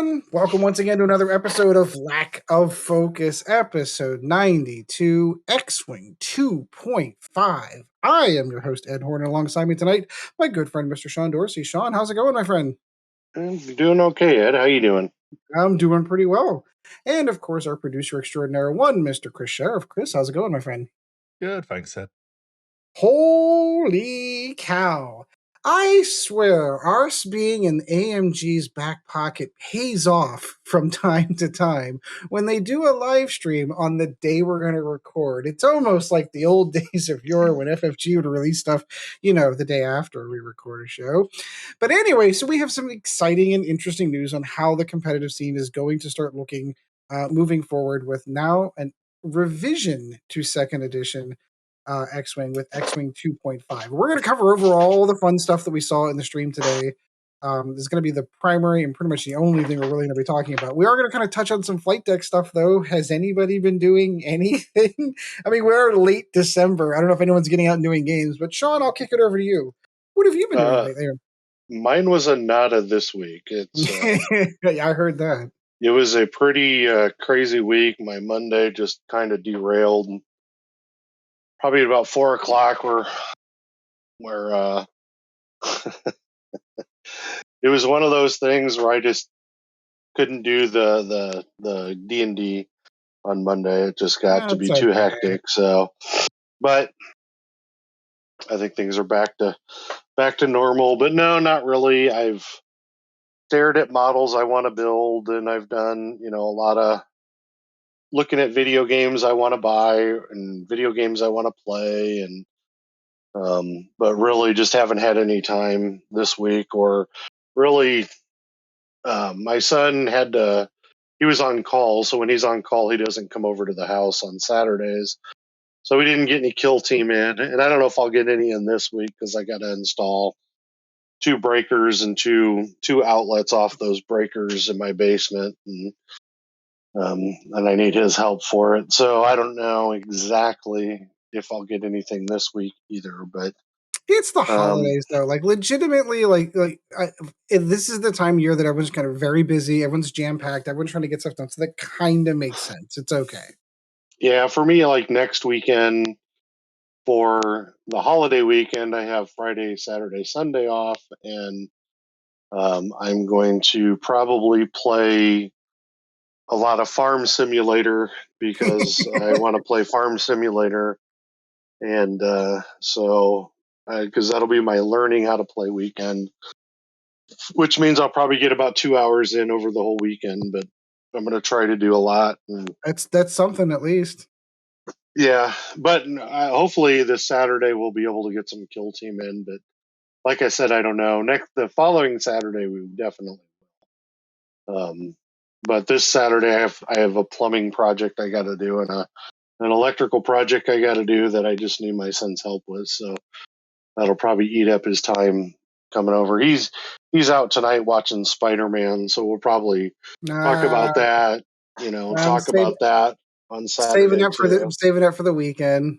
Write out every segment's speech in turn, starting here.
everyone. Welcome once again to another episode of Lack of Focus, episode 92, X-Wing 2.5. I am your host, Ed Horn, and alongside me tonight, my good friend, Mr. Sean Dorsey. Sean, how's it going, my friend? I'm doing okay, Ed. How you doing? I'm doing pretty well. And, of course, our producer extraordinaire one, Mr. Kris Sheriff. Kris, how's it going, my friend? Good, thanks, Ed. Holy cow. I swear, ours being in AMG's back pocket pays off from time to time when they do a live stream on the day we're going to record. It's almost like the old days of yore when FFG would release stuff, the day after we record a show. But anyway, so we have some exciting and interesting news on how the competitive scene is going to start looking moving forward with now a revision to second edition X-Wing with X-Wing 2.5. We're going to cover overall the fun stuff that we saw in the stream today. This is going to be the primary and pretty much the only thing we're really going to be talking about. We are going to kind of touch on some flight deck stuff, though. Has anybody been doing anything? I mean, we're late December. I don't know if anyone's getting out and doing games, but Sean, I'll kick it over to you. What have you been doing lately? Mine was a nada this week. It's yeah, I heard that. It was a pretty crazy week. My Monday just kind of derailed. Probably at about 4 o'clock, where it was one of those things where I just couldn't do the D&D on Monday. It just got to be too hectic. So, but I think things are back to normal. But no, not really. I've stared at models I want to build, and I've done a lot of looking at video games I want to buy and video games I want to play, and but really just haven't had any time this week. Or really, my son he was on call, so when he's on call he doesn't come over to the house on Saturdays, so we didn't get any kill team in, and I don't know if I'll get any in this week because I got to install 2 breakers and two outlets off those breakers in my basement, and I need his help for it. So I don't know exactly if I'll get anything this week either. But it's the holidays, though. Like, legitimately, this is the time of year that everyone's kind of very busy. Everyone's jam packed. Everyone's trying to get stuff done. So that kind of makes sense. It's okay. Yeah, for me, like next weekend, for the holiday weekend, I have Friday, Saturday, Sunday off, and I'm going to probably play a lot of Farm Simulator because I want to play Farm Simulator, and so because that'll be my learning how to play weekend, which means I'll probably get about 2 hours in over the whole weekend. But I'm going to try to do a lot. And that's something at least. Yeah, but hopefully this Saturday we'll be able to get some kill team in. But like I said, I don't know. The following Saturday we definitely will. But this Saturday I have a plumbing project I got to do and an electrical project I got to do that I just need my son's help with. So that'll probably eat up his time coming over. He's out tonight watching Spider-Man, so we'll probably talk about that. About that on Saturday. Saving up for the weekend.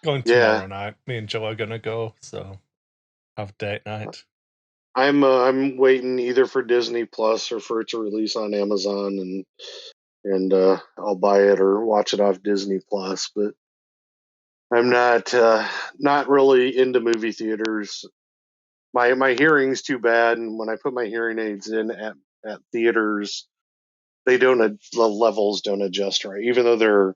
Going tomorrow night. Me and Joe are gonna go, so have date night. I'm waiting either for Disney Plus or for it to release on Amazon, and I'll buy it or watch it off Disney Plus. But I'm not really into movie theaters. My hearing's too bad, and when I put my hearing aids in at theaters, the levels don't adjust right. Even though they're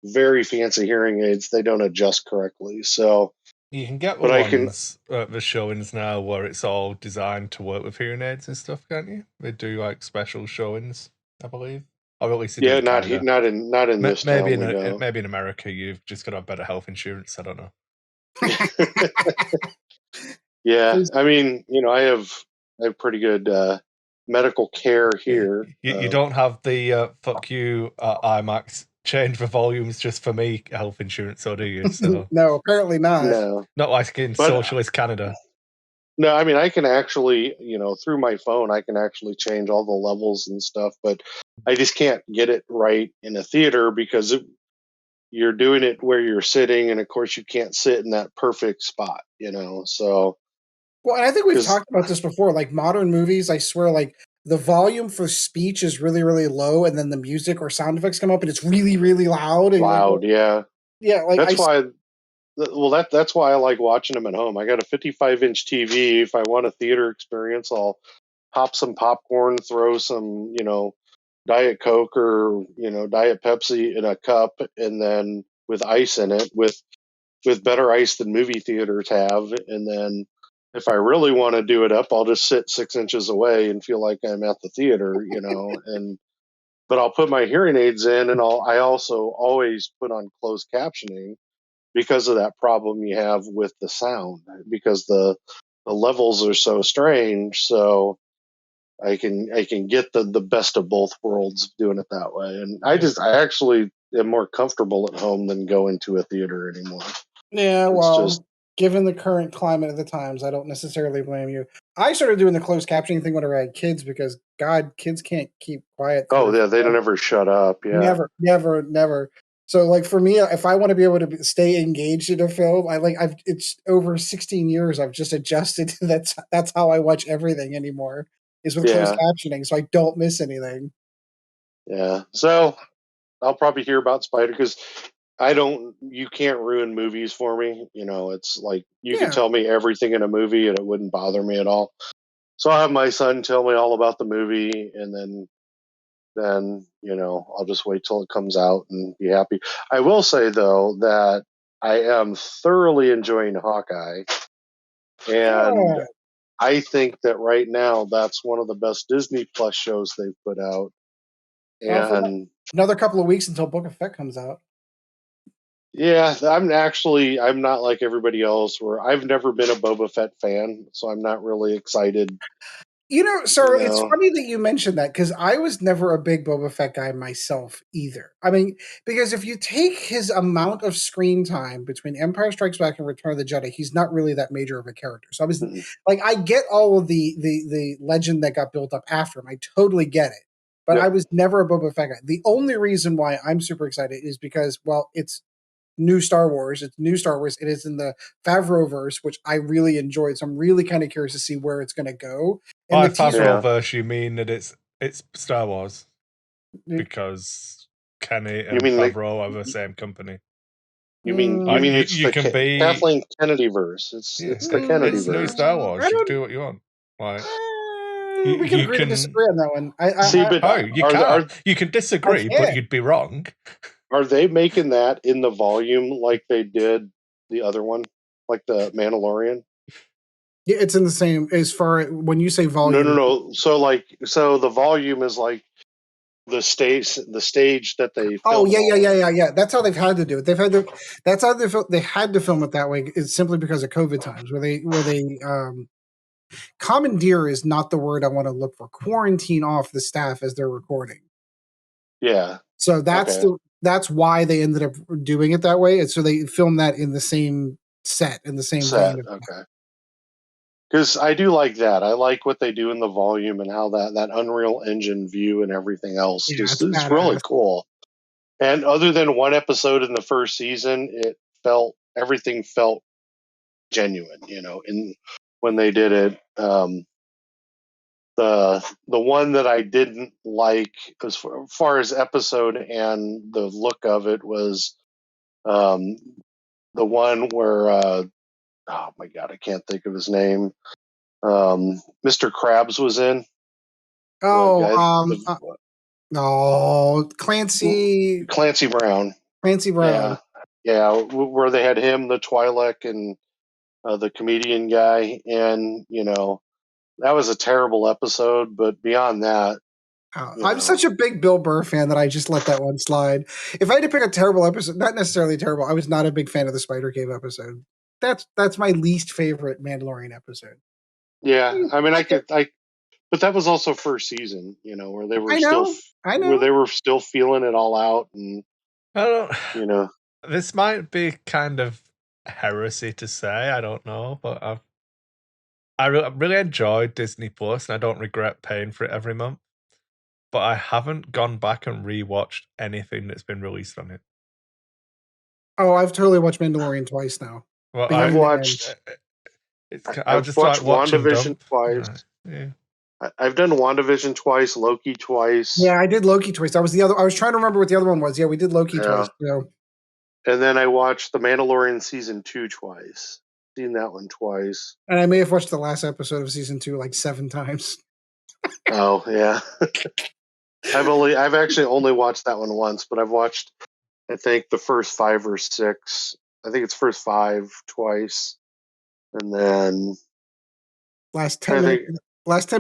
very fancy hearing aids, they don't adjust correctly. So you can get the showings now where it's all designed to work with hearing aids and stuff, can't you? They do like special showings, I believe. Or at least not in this maybe town. Maybe in America you've just got to have better health insurance. I don't know. Yeah, I mean, I have pretty good medical care here. You don't have the fuck you IMAX change the volumes just for me health insurance, so do you? So no, apparently not. No, not like in socialist Canada. No, I mean I can actually, through my phone, I can actually change all the levels and stuff, but I just can't get it right in a theater because you're doing it where you're sitting, and of course you can't sit in that perfect spot, So. Well, and I think we've talked about this before. Like modern movies, I swear, like the volume for speech is really, really low, and then the music or sound effects come up, and it's really, really loud. And Loud, yeah. Yeah, like that's why. Well, that's why I like watching them at home. I got a 55-inch TV. If I want a theater experience, I'll pop some popcorn, throw some, Diet Coke or Diet Pepsi in a cup, and then with ice in it, with better ice than movie theaters have. And then if I really want to do it up, I'll just sit 6 inches away and feel like I'm at the theater, and but I'll put my hearing aids in, and I also always put on closed captioning because of that problem you have with the sound, because the levels are so strange. So I can get the best of both worlds doing it that way. And I actually am more comfortable at home than going to a theater anymore. Yeah, well, given the current climate of the times, I don't necessarily blame you. I started doing the closed captioning thing whenever I had kids because, God, kids can't keep quiet. Oh, yeah, they don't ever shut up. Yeah. Never. So, like, for me, if I want to be able to stay engaged in a film, it's over 16 years. I've just adjusted to that's how I watch everything anymore, is with closed captioning, so I don't miss anything. Yeah. So I'll probably hear about Spider because you can't ruin movies for me. It's like you could tell me everything in a movie and it wouldn't bother me at all. So I'll have my son tell me all about the movie, and then I'll just wait till it comes out and be happy. I will say though that I am thoroughly enjoying Hawkeye, and I think that right now that's one of the best Disney Plus shows they've put out. And another couple of weeks until Book of Fett comes out. Yeah, I'm not like everybody else where I've never been a Boba Fett fan, so I'm not really excited. It's funny that you mentioned that because I was never a big Boba Fett guy myself either. I mean, because if you take his amount of screen time between Empire Strikes Back and Return of the Jedi, he's not really that major of a character. So I was like, I get all of the legend that got built up after him. I totally get it. But I was never a Boba Fett guy. The only reason why I'm super excited is because, well, it's new Star Wars. It's new Star Wars. It is in the Favreauverse, which I really enjoyed. So I'm really kind of curious to see where it's going to go. And by Favreauverse, you mean that it's Star Wars because Kenny and Favreau are the same company. You mean it's you can be Kathleen Kennedy verse? It's the Kennedy verse. It's new Star Wars. You can do what you want. Like we can agree to disagree on that one. You can disagree, but you'd be wrong. Are they making that in the volume like they did the other one, like the Mandalorian? Yeah, it's in the same as far when you say volume. No. So the volume is like the stage that they. Oh yeah. That's how they've had to do it. That's how they had to film it that way. It's simply because of COVID times where they commandeer is not the word I want to look for. Quarantine off the staff as they're recording. Yeah. So that's why they ended up doing it that way. And so they filmed that in the same set, in the same set. Okay. Because I do like that. I like what they do in the volume and how that Unreal Engine view and everything else it's really cool. And other than one episode in the first season, everything felt genuine, in when they did it. The one that I didn't like as far as episode and the look of it was the one where oh my God, I can't think of his name. Mr. Krabs was in. Clancy Brown. Clancy Brown. Yeah, where they had him, the Twi'lek, and the comedian guy, and that was a terrible episode. But beyond that, I'm such a big Bill Burr fan that I just let that one slide. If I had to pick a terrible episode, not necessarily terrible, I was not a big fan of the Spider Cave episode. That's my least favorite Mandalorian episode. Yeah, I mean, but that was also first season, where they were where they were still feeling it all out, and I don't, this might be kind of heresy to say. I don't know, but I really enjoyed Disney Plus, and I don't regret paying for it every month. But I haven't gone back and rewatched anything that's been released on it. Oh, I've totally watched Mandalorian twice now. Well, I've watched. I've just watched WandaVision twice. Yeah. I've done WandaVision twice, Loki twice. Yeah, I did Loki twice. That was the other. I was trying to remember what the other one was. Yeah, we did Loki twice. So. And then I watched The Mandalorian season 2 twice. Seen that one twice. And I may have watched the last episode of season 2 like 7 times. Oh yeah. I've actually only watched that one once, but I've watched, I think, the first 5 or 6. I think it's first 5 twice, and then last 10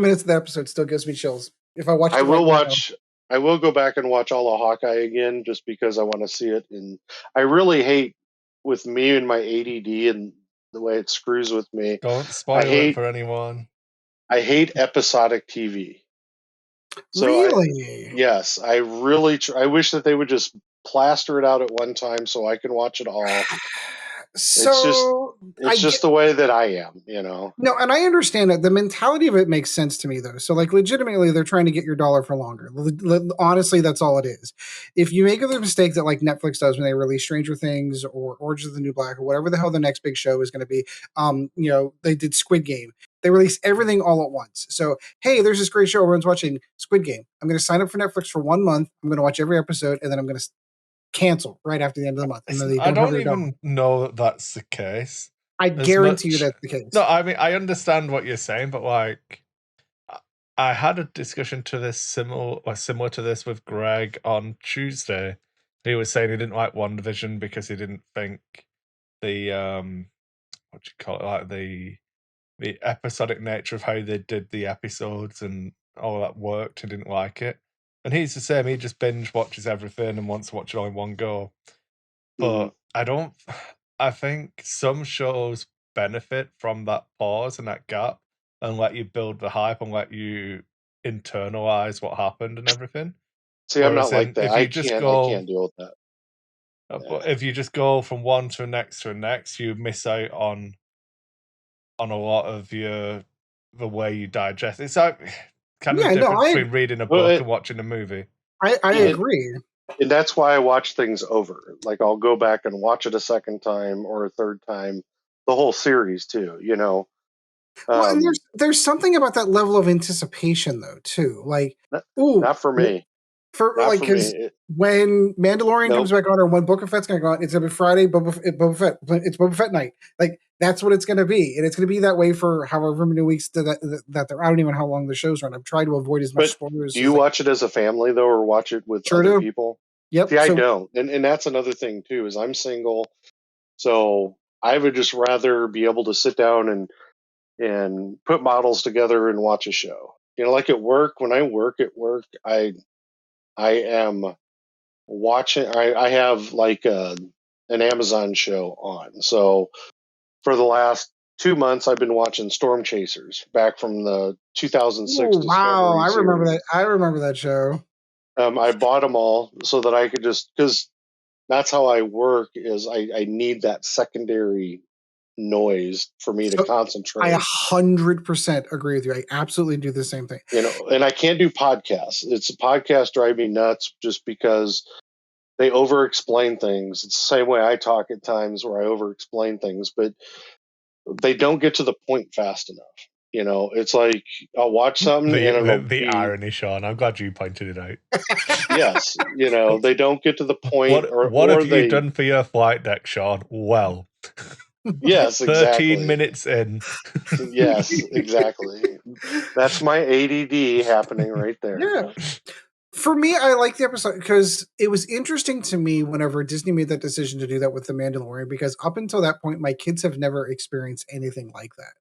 minutes of the episode still gives me chills. If I watch, I will go back and watch all of Hawkeye again just because I want to see it. And I really hate, with me and my ADD and the way it screws with me. Don't spoil it for anyone. I hate episodic TV. So really? Yes, I really. I wish that they would just plaster it out at one time so I can watch it all. So it's just the way that I am, No, and I understand that. The mentality of it makes sense to me, though. So, like, legitimately, they're trying to get your dollar for longer. Honestly, that's all it is. If you make the mistake that, like, Netflix does when they release Stranger Things or Orange is the New Black or whatever the hell the next big show is going to be, they did Squid Game. They release everything all at once. So, hey, there's this great show everyone's watching, Squid Game. I'm going to sign up for Netflix for 1 month. I'm going to watch every episode, and then I'm going to cancel right after the end of the month. And then I don't even know that that's the case. I guarantee you that's the case. No, I mean, I understand what you're saying, but like, I had a discussion to this similar to this with Greg on Tuesday. He was saying he didn't like WandaVision because he didn't think the what do you call it, like the episodic nature of how they did the episodes and all that worked. He didn't like it, and he's the same. He just binge watches everything and wants to watch it all in one go. But I think some shows benefit from that pause and that gap and let you build the hype and let you internalize what happened and everything. See, I'm not like that. I can't deal with that. But if you just go from one to the next, you miss out on a lot of the way you digest. It's like kind of difference between reading a book and watching a movie. I agree. And that's why I watch things over. Like, I'll go back and watch it a second time or a third time, the whole series too, Well, and there's something about that level of anticipation, though, too. Like, not for me. Because when Mandalorian comes back on, or when Book of Fett's going to go on, it's going to be Friday, Boba Fett. It's Boba Fett night. Like, that's what it's going to be, and it's going to be that way for however many weeks that they're. I don't even know how long the shows run. I've tried to avoid as much spoilers. Do you watch it as a family though, or watch it with other people? Yep. See, I don't, and that's another thing too. Is I'm single, so I would just rather be able to sit down and put models together and watch a show. Like at work. When I work at work, I am watching. I have like an Amazon show on. So for the last 2 months, I've been watching Storm Chasers back from the 2006. Wow, I remember that. I remember that show. I bought them all so that I could because that's how I work. Is I need that secondary noise for me to concentrate. I 100% agree with you. I absolutely do the same thing. And I can't do podcasts. It's a podcast drive me nuts just because they over explain things. It's the same way I talk at times where I over explain things, but they don't get to the point fast enough. It's like I'll watch something the irony, Sean. I'm glad you pointed it out. Yes, they don't get to the point. What have you done for your flight deck, Sean? Well, yes, exactly. 13 minutes in. Yes, exactly. That's my ADD happening right there. Yeah. For me, I like the episode because it was interesting to me whenever Disney made that decision to do that with The Mandalorian, because up until that point, my kids have never experienced anything like that.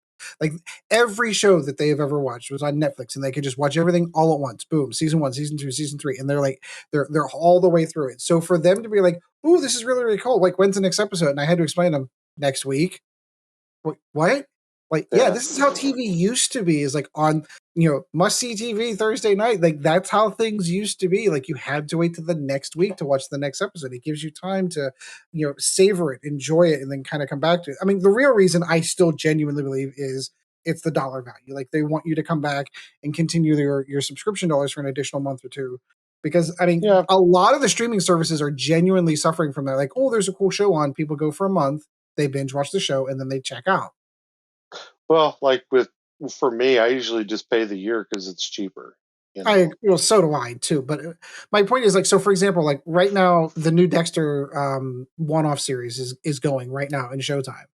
Like, every show that they have ever watched was on Netflix, and they could just watch everything all at once. Boom, season 1, season 2, season 3, and they're all the way through it. So for them to be like, "Ooh, this is really, really cool. Like, when's the next episode?" And I had to explain to them, next week. What? Like, yeah, this is how TV used to be, is like on, must see TV Thursday night. Like, that's how things used to be. Like, you had to wait till the next week to watch the next episode. It gives you time to, savor it, enjoy it, and then kind of come back to it. I mean, the real reason I still genuinely believe is it's the dollar value. Like, they want you to come back and continue your subscription dollars for an additional month or two. Because, I mean, a lot of the streaming services are genuinely suffering from that. Like, oh, there's a cool show on. People go for a month, they binge watch the show, and then they check out. Well, like with for me, I usually just pay the year because it's cheaper. You know? Well, so do I too. But my point is, like, so for example, like right now, the new Dexter one-off series is going right now in Showtime,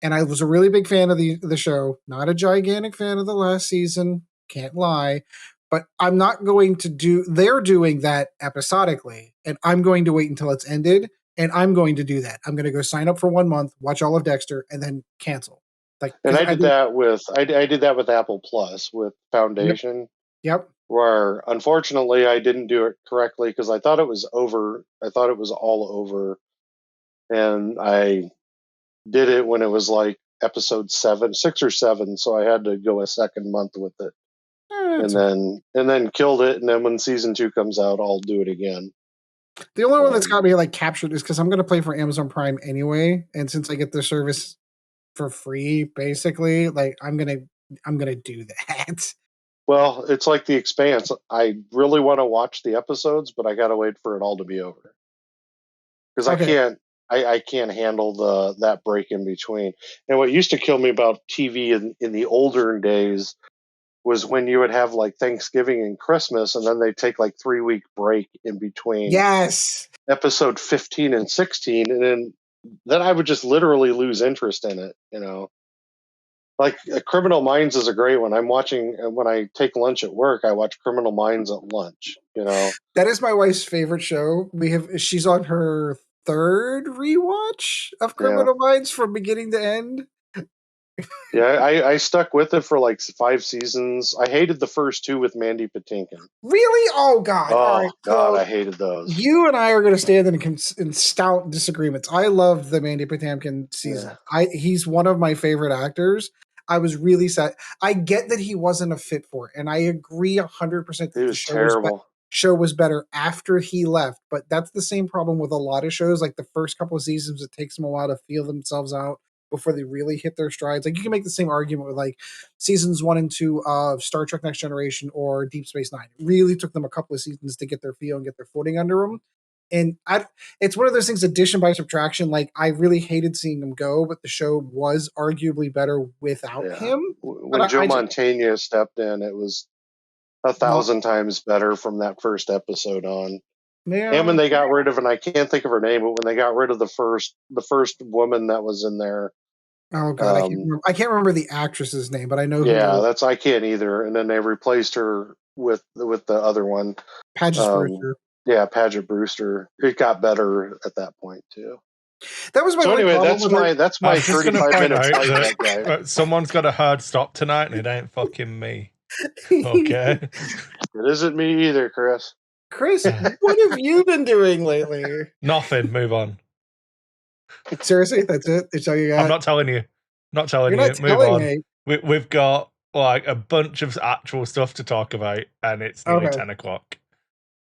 and I was a really big fan of the show. Not a gigantic fan of the last season, can't lie. But I'm not going to do. They're doing that episodically, and I'm going to wait until it's ended, and I'm going to do that. I'm going to go sign up for 1 month, watch all of Dexter, and then cancel. Like, And because I did that with I did that with Apple Plus with yep, Foundation. yep. Where unfortunately I didn't do it correctly because I thought it was over. I thought it was all over, and I did it when it was like episode 6 or 7. So I had to go a second month with it, and then killed it. And then when season 2 comes out, I'll do it again. The only one that's got me like captured is because I'm going to play for Amazon Prime anyway, and since I get the service for free, basically, like I'm gonna do that. Well, it's like The Expanse. I really want to watch the episodes, but I got to wait for it all to be over because Okay. I can't handle that break in between. And what used to kill me about TV in the older days was when you would have like Thanksgiving and Christmas, and then they take like 3-week break in between Yes. episode 15 and 16, and then I would just literally lose interest in it. You know, like Criminal Minds is a great one. I'm watching when I take lunch at work. I watch Criminal Minds at lunch. You know, That is my wife's favorite show. She's on her third rewatch of yeah. Criminal Minds from beginning to end. Yeah, I stuck with it for like 5 seasons. I hated the first 2 with Mandy Patinkin. Really? Oh God! All Oh right, God, so I hated those. you and I are going to stand in stout disagreements. I loved the Mandy Patinkin Yeah, season. He's one of my favorite actors. I was really sad. I get that he wasn't a fit for it, and I agree 100% he that the was terrible. show was better after he left. But that's the same problem with a lot of shows. Like the first couple of seasons, it takes them a while to feel themselves out before they really hit their strides. Like you can make the same argument with like seasons 1 and 2 of Star Trek Next Generation or Deep Space Nine. It really took them a couple of seasons to get their feel and get their footing under them. And it's one of those things, addition by subtraction. Like I really hated seeing him go, but the show was arguably better without Yeah, him. But when Joe I just Mantegna stepped in, it was a not, thousand times better from that first episode on. And yeah. when they got rid of, and I can't think of her name, but when they got rid of the first woman that was in there, Oh God, I can't remember the actress's name, but I know who yeah, you're. that's I can't either. And then they replaced her with the other one. Paget Um, Brewster. yeah, Paget Brewster. It got better at that point too. That was my So only anyway, problem with it. that's my I'm just going to 35 point minute out fight that guy. that someone's got a hard stop tonight, and it ain't fucking me. Okay. It isn't me either, Chris. Kris, what have you been doing lately? Nothing. Move on. Seriously, that's it. It's all you got. I'm not telling you. Not telling You're you. not Move telling on. me. We've got like a bunch of actual stuff to talk about, and it's nearly 10 o'clock.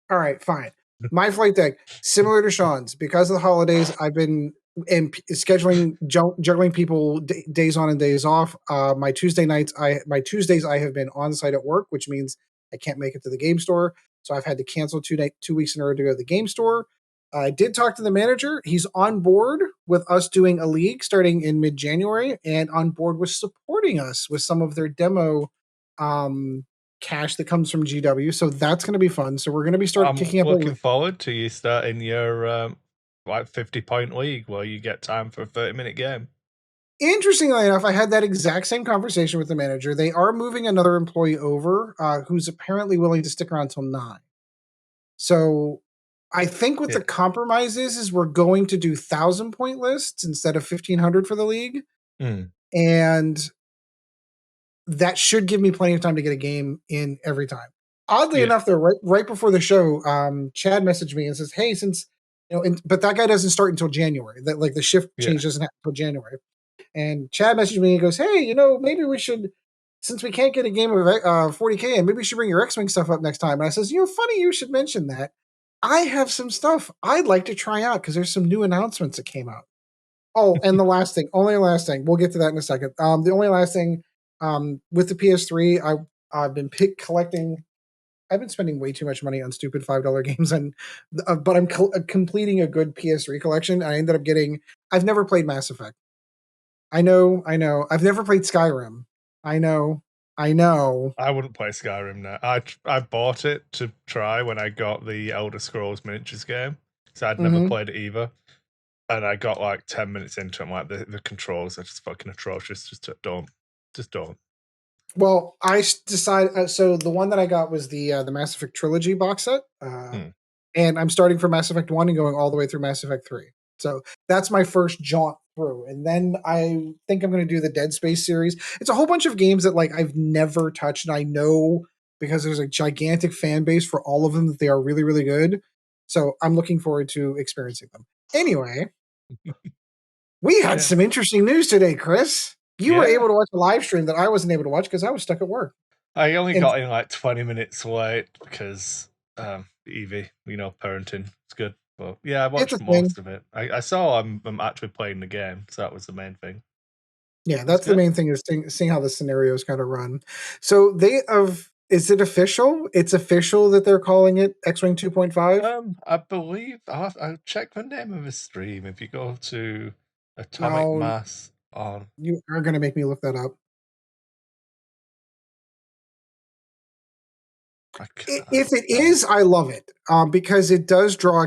All right, fine. My flight deck, similar to Sean's, because of the holidays, I've been scheduling, juggling people days on and days off. My Tuesdays I have been on site at work, which means I can't make it to the game store. So I've had to cancel 2 weeks in order to go to the game store. I did talk to the manager. He's on board with us doing a league starting in mid-January, and on board with supporting us with some of their demo cash that comes from GW. So that's going to be fun. So we're going to be kicking up. Looking forward to you starting your like 50-point league where you get time for a 30-minute game. Interestingly enough, I had that exact same conversation with the manager. They are moving another employee over who's apparently willing to stick around till 9. So I think what the compromise is we're going to do 1,000-point lists instead of 1,500 for the league. And that should give me plenty of time to get a game in every time. Oddly enough, though, right before the show, Chad messaged me and says, "Hey, since but that guy doesn't start until January. That like the shift change doesn't happen until January." And Chad messaged me and goes, "Hey, maybe we should, since we can't get a game of 40K, and maybe we should bring your X-Wing stuff up next time." And I says, "Funny you should mention that. I have some stuff I'd like to try out because there's some new announcements that came out." Oh, and the only last thing, we'll get to that in a second. The only last thing, with the PS3, I've been collecting. I've been spending way too much money on stupid $5 games, but I'm completing a good PS3 collection. I ended up getting. I've never played Mass Effect. I know. I've never played Skyrim. I know. I know. I wouldn't play Skyrim now. I bought it to try when I got the Elder Scrolls Miniatures game, so I'd never played it either. And I got like 10 minutes into it, I'm like, the controls are just fucking atrocious. Just don't. Well, I decided. So the one that I got was the Mass Effect trilogy box set, and I'm starting from Mass Effect 1 and going all the way through Mass Effect 3. So that's my first jaunt through, and then I think I'm going to do the Dead Space series. It's a whole bunch of games that like I've never touched, and I know because there's a gigantic fan base for all of them that they are really, really good. So I'm looking forward to experiencing them. Anyway, we had some interesting news today, Kris. You were able to watch a live stream that I wasn't able to watch because I was stuck at work. I only got in like 20 minutes late because Evie, parenting. It's good. But yeah, I watched most of it. I saw I'm actually playing the game, so that was the main thing. Yeah, that's the main thing, is seeing how the scenarios kind of run. So is it official? It's official that they're calling it X-Wing 2.5? I believe I'll check the name of the stream. If you go to Atomic Mass on, you are going to make me look that up. If it is, I love it because it does draw.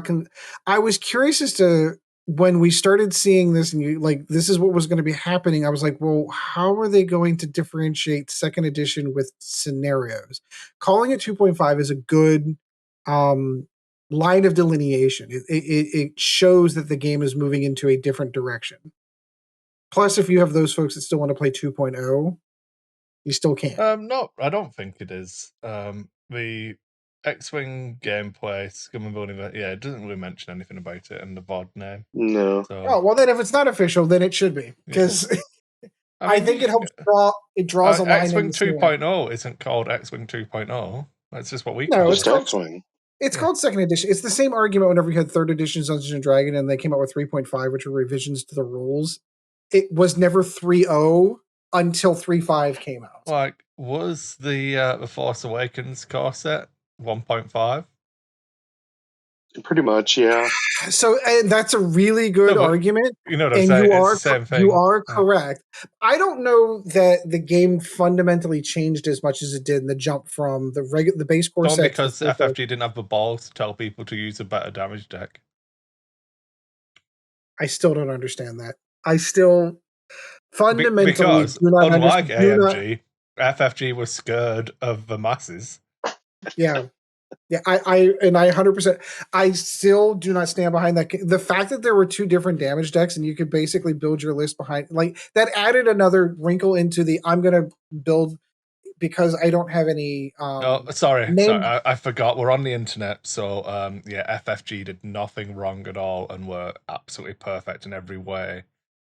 I was curious as to when we started seeing this, and this is what was going to be happening. I was like, well, how are they going to differentiate second edition with scenarios? Calling it 2.5 is a good line of delineation. It shows that the game is moving into a different direction. Plus, if you have those folks that still want to play 2.0, you still can. No, I don't think it is. The X-Wing gameplay, Scum and Villainy, it doesn't really mention anything about it in the VOD name. No. So, oh, well, then if it's not official, then it should be. Because I think it helps draws a line. X-Wing 2.0 isn't called X-Wing 2.0. That's just what we call it. It's called X-Wing. It's called second edition. It's the same argument whenever you had third edition Dungeons and Dragon and they came out with 3.5, which were revisions to the rules. It was never 3.0 until 3.5 came out. Like, was the Force Awakens core set 1.5? Pretty much, yeah. So, and that's a really good argument. You know what I'm saying? It's the same thing. You are correct. I don't know that the game fundamentally changed as much as it did in the jump from the base core set. Because FFG didn't have the balls to tell people to use a better damage deck. I still don't understand that. I still fundamentally because unlike AMG, FFG was scared of the masses. Yeah. Yeah, I 100%. I still do not stand behind that. The fact that there were two different damage decks and you could basically build your list behind, like, that added another wrinkle into the I'm going to build because I don't have any. Sorry, I forgot. We're on the internet, so FFG did nothing wrong at all and were absolutely perfect in every way.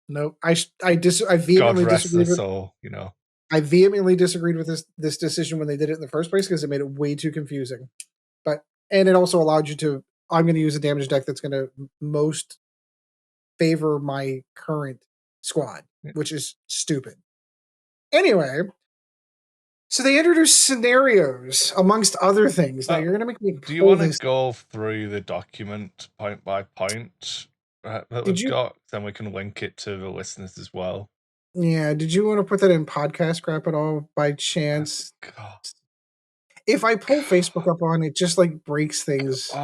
No, I vehemently disagreed with. Soul, I vehemently disagreed with this decision when they did it in the first place because it made it way too confusing. And it also allowed you to, I'm going to use a damage deck that's going to most favor my current squad, which is stupid. Anyway, so they introduced scenarios amongst other things. Now you're going to make me. Do you want to go through the document point by point that we've got? Then we can link it to the listeners as well. Yeah. Did you want to put that in podcast crap at all by chance? God. If I pull Facebook up on it, just like breaks things. I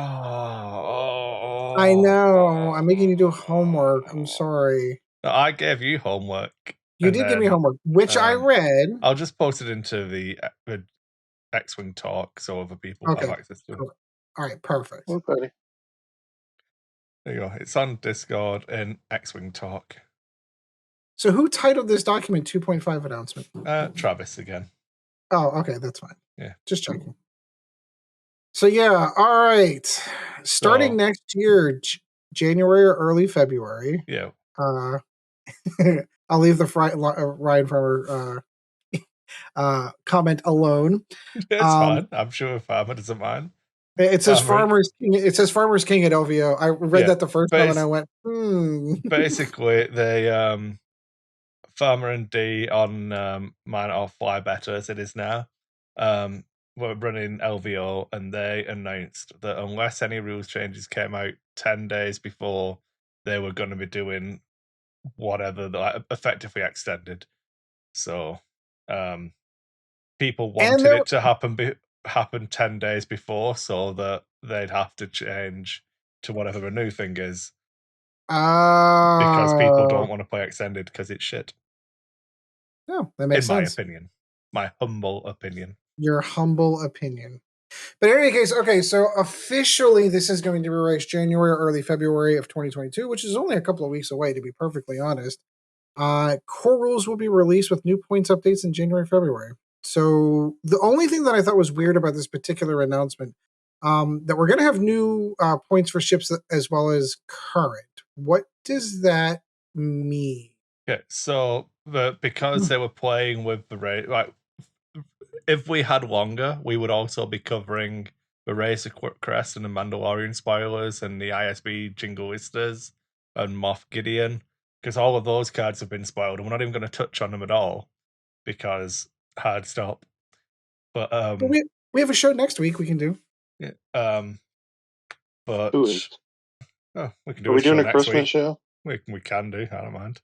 know. I'm making you do homework. I'm sorry. I gave you homework. You did give me homework, which I read. I'll just post it into the X-Wing talk so other people have access to it. All right, perfect. Okay. There you go. It's on Discord and X-Wing talk. So who titled this document 2.5 announcement? Travis again. Oh, okay, that's fine. Yeah. Just checking. So yeah, all right. Starting next year, January or early February. Yeah. I'll leave the Ryan Farmer comment alone. It's fine. I'm sure Farmer doesn't mind. It says Farmers King. It says Farmers King at LVO. I read that the first time and I went, Basically, they Farmer and D on mine or Fly Better as it is now. Were running LVO and they announced that unless any rules changes came out 10 days before, they were going to be doing whatever, like effectively extended. So people wanted it to happen 10 days before, so that they'd have to change to whatever the new thing is. Because people don't want to play extended because it's shit. No, that makes sense. In my opinion. My humble opinion. Your humble opinion. But in any case, okay, so officially this is going to be released January or early February of 2022, which is only a couple of weeks away, to be perfectly honest. Core rules will be released with new points updates in January, February. So the only thing that I thought was weird about this particular announcement, that we're going to have new points for ships as well as current. What does that mean? Okay, so because they were playing with the rate, like if we had longer, we would also be covering the Razor Crest and the Mandalorian spoilers and the ISB Jingoistas and Moff Gideon, because all of those cards have been spoiled, and we're not even going to touch on them at all because hard stop. But we have a show next week we can do. Yeah, but we can do. Are we doing a Christmas week. show? We can do. I don't mind.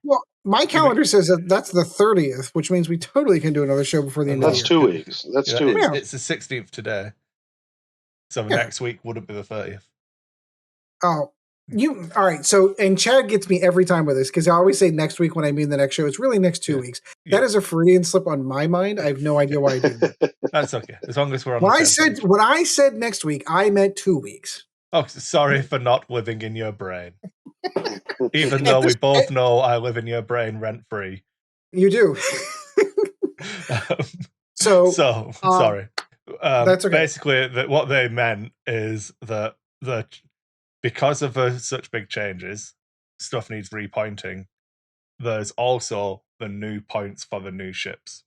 Well, my calendar says that that's the 30th, which means we totally can do another show before the end of the year. That's 2 weeks. That's 2 weeks. It's the 16th today, so the next week wouldn't be the 30th. Oh, all right. So, and Chad gets me every time with this because I always say next week when I mean the next show. It's really next 2 weeks. That is a Freudian slip on my mind. I have no idea why I did that. That's okay, as long as we're on. When I said next week, I meant 2 weeks. Oh, sorry for not living in your brain. Even though we both know I live in your brain rent free. You do. So sorry. That's okay. Basically, what they meant is that because of such big changes, stuff needs repointing. There's also the new points for the new ships.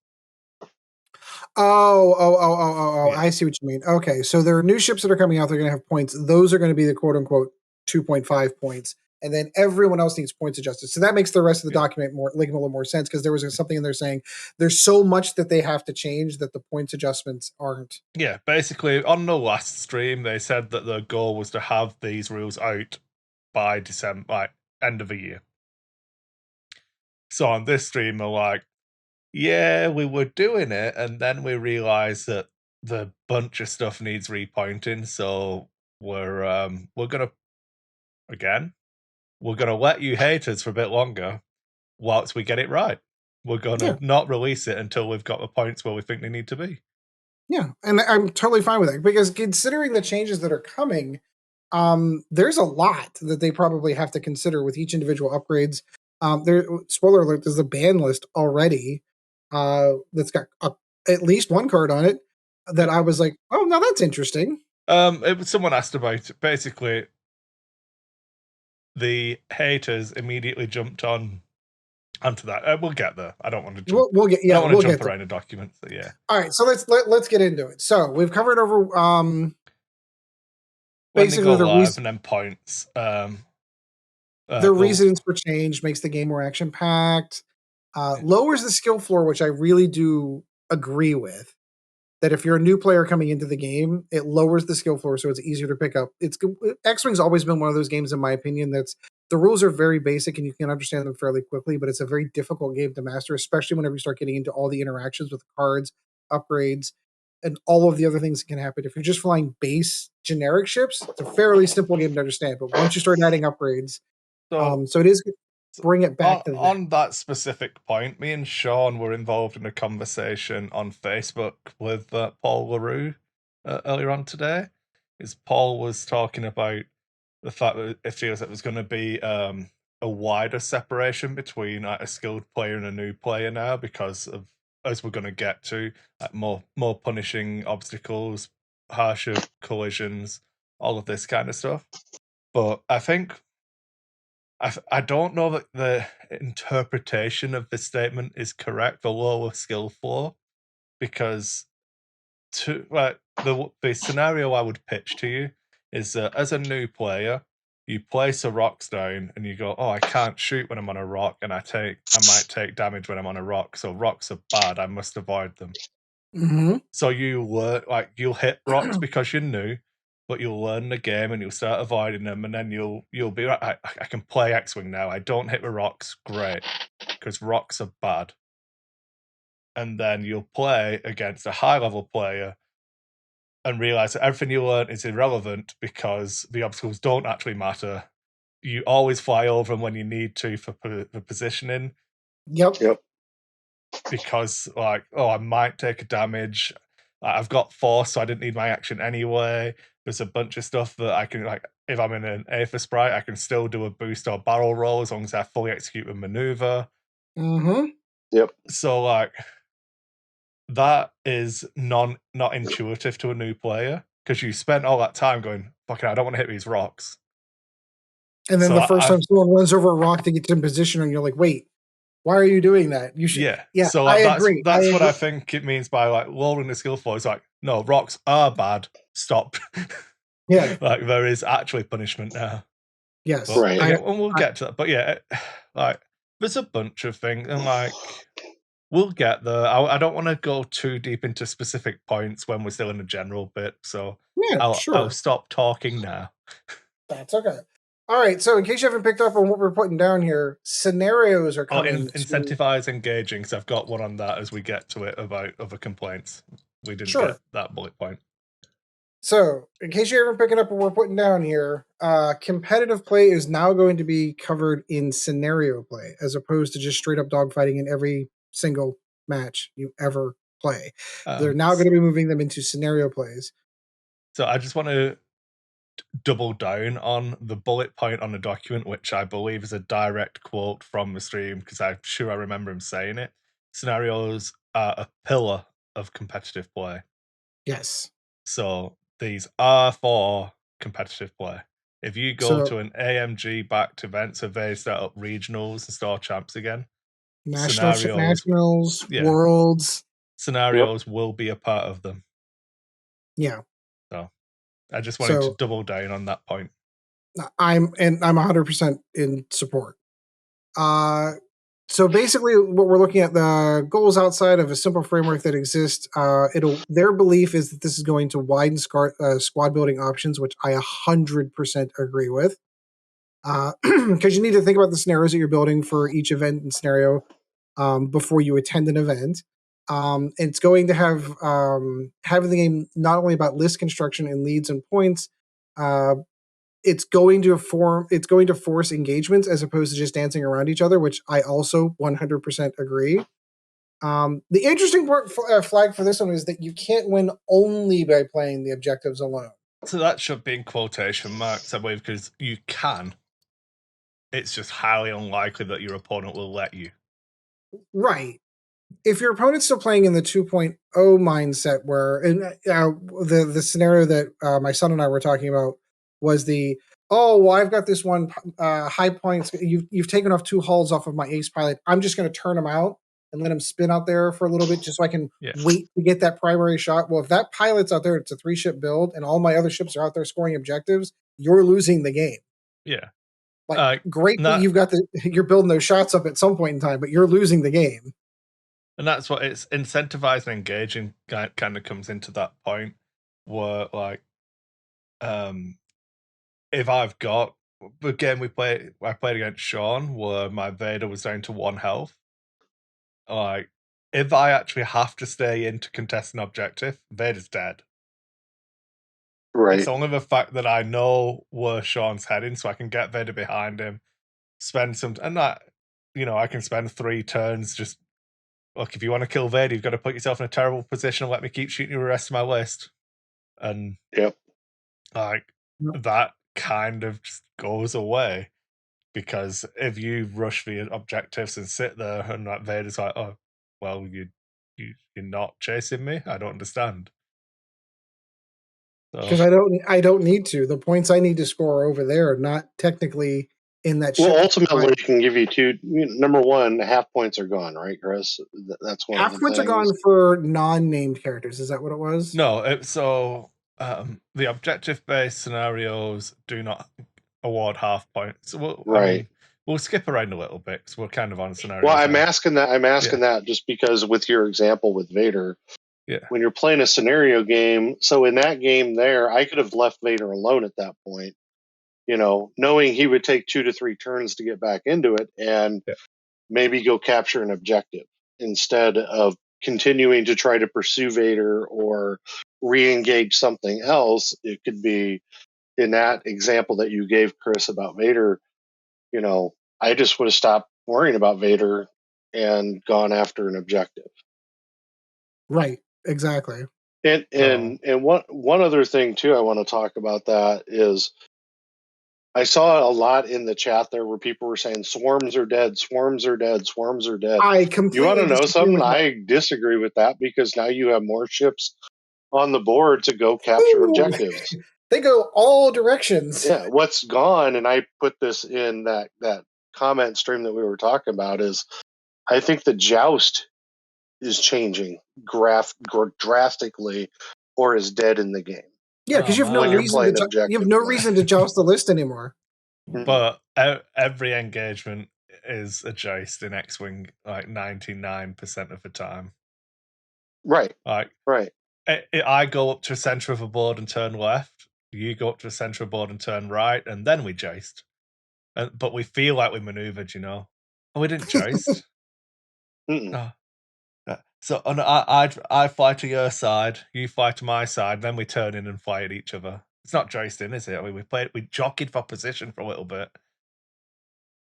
Oh! Yeah. I see what you mean. Okay, so there are new ships that are coming out. They're going to have points. Those are going to be the quote-unquote 2.5 points, and then everyone else needs points adjusted. So that makes the rest of the document make a little more sense because there was something in there saying there's so much that they have to change that the points adjustments aren't. Yeah, basically, on the last stream, they said that the goal was to have these rules out by December, like end of the year. So on this stream, they're like, yeah, we were doing it, and then we realized that the bunch of stuff needs repointing, so we're gonna let you haters for a bit longer whilst we get it right. We're gonna not release it until we've got the points where we think they need to be. Yeah, and I'm totally fine with that because considering the changes that are coming, there's a lot that they probably have to consider with each individual upgrades. Spoiler alert, there's a ban list already that's got at least one card on it that I was like, oh, now that's interesting. Someone asked about it. Basically, the haters immediately jumped onto that. We'll get there. I don't want to jump. We'll get. Yeah, I don't want we'll to jump around a document. So yeah. All right, so let's get into it. So we've covered over basically the live and then points. The reasons for change makes the game more action packed. Lowers the skill floor, which I really do agree with. That if you're a new player coming into the game, it lowers the skill floor, so it's easier to pick up. X-Wing's always been one of those games, in my opinion, that's the rules are very basic and you can understand them fairly quickly, but it's a very difficult game to master, especially whenever you start getting into all the interactions with cards, upgrades, and all of the other things that can happen. If you're just flying base generic ships, it's a fairly simple game to understand. But once you start adding upgrades, so it is bring it back on that specific point. Me and Sean were involved in a conversation on Facebook with Paul LaRue earlier on today. Paul was talking about the fact that it feels like there's going to be a wider separation between a skilled player and a new player now because of, as we're going to get to, more punishing obstacles, harsher collisions, all of this kind of stuff. But I think I don't know that the interpretation of this statement is correct, the lower skill floor, because the scenario I would pitch to you is that as a new player, you place a rocks down and you go, oh, I can't shoot when I'm on a rock, and I might take damage when I'm on a rock, so rocks are bad, I must avoid them. Mm-hmm. So you'll hit rocks because you're new, but you'll learn the game and you'll start avoiding them, and then you'll be like, I can play X-Wing now. I don't hit the rocks, great, because rocks are bad. and then you'll play against a high-level player and realize that everything you learn is irrelevant because the obstacles don't actually matter. You always fly over them when you need to for positioning. Yep. Because, like, I might take a damage. I've got force, so I didn't need my action anyway. There's a bunch of stuff that I can, like, if I'm in an Aether Sprite, I can still do a boost or barrel roll as long as I fully execute a maneuver. Mm-hmm. Yep. So, like, that is not intuitive to a new player because you spent all that time going, fucking, I don't want to hit these rocks. And then the first time someone runs over a rock to get in position, and you're like, wait, why are you doing that? You should. Yeah. So I agree. That's what I think it means by like lowering the skill floor. It's like, no, rocks are bad. Stop. Yeah. Like there is actually punishment now. Yes. But, right. And we'll get to that. But yeah, like there's a bunch of things, and like we'll get there. I don't want to go too deep into specific points when we're still in the general bit. So yeah, I'll stop talking now. That's okay. All right, so in case you haven't picked up on what we're putting down here, scenarios are coming. Incentivize engaging, because I've got one on that as we get to it about other complaints. We didn't get that bullet point. So, in case you haven't picked up what we're putting down here, competitive play is now going to be covered in scenario play, as opposed to just straight up dogfighting in every single match you ever play. They're now going to be moving them into scenario plays. So I just want to double down on the bullet point on the document, which I believe is a direct quote from the stream, because I'm sure I remember him saying it. Scenarios are a pillar of competitive play. Yes. So these are for competitive play. If you go to an AMG backed event, so they set up regionals and store champs again, nationals, worlds, scenarios will be a part of them. Yeah. So I just wanted to double down on that point. I'm 100% in support. So basically, what we're looking at, the goals outside of a simple framework that exists. Their belief is that this is going to widen squad building options, which I 100% agree with. Because you need to think about the scenarios that you're building for each event and scenario before you attend an event. It's going to have the game not only about list construction and leads and points. It's going to force engagements as opposed to just dancing around each other, which I also 100% agree. The interesting flag for this one is that you can't win only by playing the objectives alone. So that should be in quotation marks, I believe, because you can. It's just highly unlikely that your opponent will let you. Right. If your opponent's still playing in the 2.0 mindset, where the scenario that my son and I were talking about was I've got this one high points. You've taken off 2 hulls off of my ace pilot. I'm just going to turn him out and let him spin out there for a little bit just so I can wait to get that primary shot. Well, if that pilot's out there, it's a 3-ship build, and all my other ships are out there scoring objectives, you're losing the game. Yeah. Great that you're building those shots up at some point in time, but you're losing the game. And that's what it's incentivized and engaging kind of comes into that point where, like, if I've got, again, I played against Sean where my Vader was down to 1 health. Like, if I actually have to stay in to contest an objective, Vader's dead. Right. It's only the fact that I know where Sean's heading, so I can get Vader behind him, spend some, and that, I can spend 3 turns just. Look, if you want to kill Vader, you've got to put yourself in a terrible position and let me keep shooting you the rest of my list. And that kind of just goes away. Because if you rush the objectives and sit there and that Vader's like, oh, well, you're not chasing me? I don't understand. Because I don't need to. The points I need to score over there are not technically in that ship. Well, ultimately, it can give you 2. Number 1, half points are gone, right, Kris? That's one. Half points are gone for non-named characters. Is that what it was? No. The objective-based scenarios do not award half points. We'll skip around a little bit because we're kind of on scenarios. Well, I'm asking that just because with your example with Vader. Yeah. When you're playing a scenario game, so in that game there, I could have left Vader alone at that point, knowing he would take 2 to 3 turns to get back into it and maybe go capture an objective instead of continuing to try to pursue Vader or re-engage something else. It could be in that example that you gave, Kris, about Vader. I just would have stopped worrying about Vader and gone after an objective. Right. Exactly. And one other thing too I want to talk about that is I saw a lot in the chat there where people were saying swarms are dead, swarms are dead, swarms are dead. I completely You want to know disagree something? with that. I disagree with that because now you have more ships on the board to go capture objectives. They go all directions. Yeah, what's gone, and I put this in that comment stream that we were talking about, is I think the joust is changing drastically or is dead in the game. Yeah, because you have no reason to joust the list anymore. But every engagement is a joust in X-Wing, like 99% of the time. Right. Like, right. I go up to the center of a board and turn left. You go up to the center of a board and turn right, and then we joust. But we feel like we maneuvered, Oh, we didn't joust. No. So I fly to your side, you fly to my side, then we turn in and fly at each other. It's not jousting, is it? I mean, we jockeyed for position for a little bit.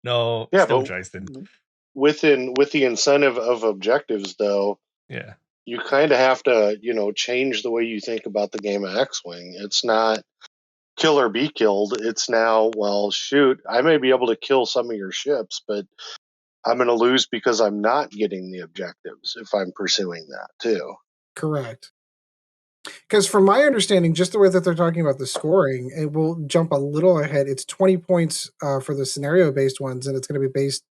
No, yeah, still but jousting. With the incentive of objectives, though, yeah, you kind of have to, change the way you think about the game of X-Wing. It's not kill or be killed. It's now, well, shoot, I may be able to kill some of your ships, but I'm going to lose because I'm not getting the objectives if I'm pursuing that too. Correct. Because from my understanding, just the way that they're talking about the scoring, it will jump a little ahead. It's 20 points for the scenario-based ones, and it's going to be based,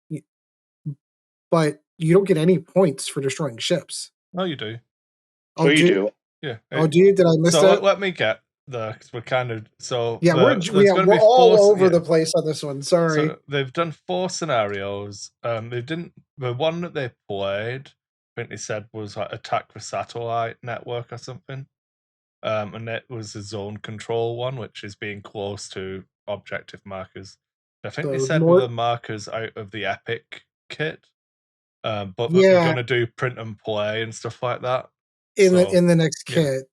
but you don't get any points for destroying ships. No, you do. Oh, you do. Yeah. Oh, do you? Did I miss that? Let me get because we're kind of Yeah, we're all over the place on this one. Sorry. So they've done 4 scenarios. The one that they played, I think they said was like attack the satellite network or something. And it was a zone control one, which is being close to objective markers. I think they said with the markers out of the Epic kit. But they're going to do print and play and stuff like that. In the next kit.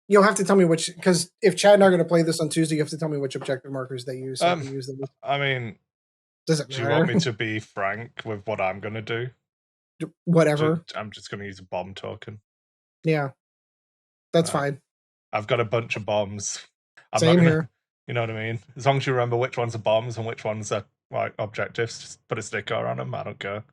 You'll have to tell me which, because if Chad and I are going to play this on Tuesday, you have to tell me which objective markers they use so I can use them. I mean, does it matter? Do you want me to be frank with what I'm going to do? Whatever. I'm just going to use a bomb token. Yeah. That's fine. I've got a bunch of bombs. Same here. You know what I mean? As long as you remember which ones are bombs and which ones are like objectives, just put a sticker on them. I don't care.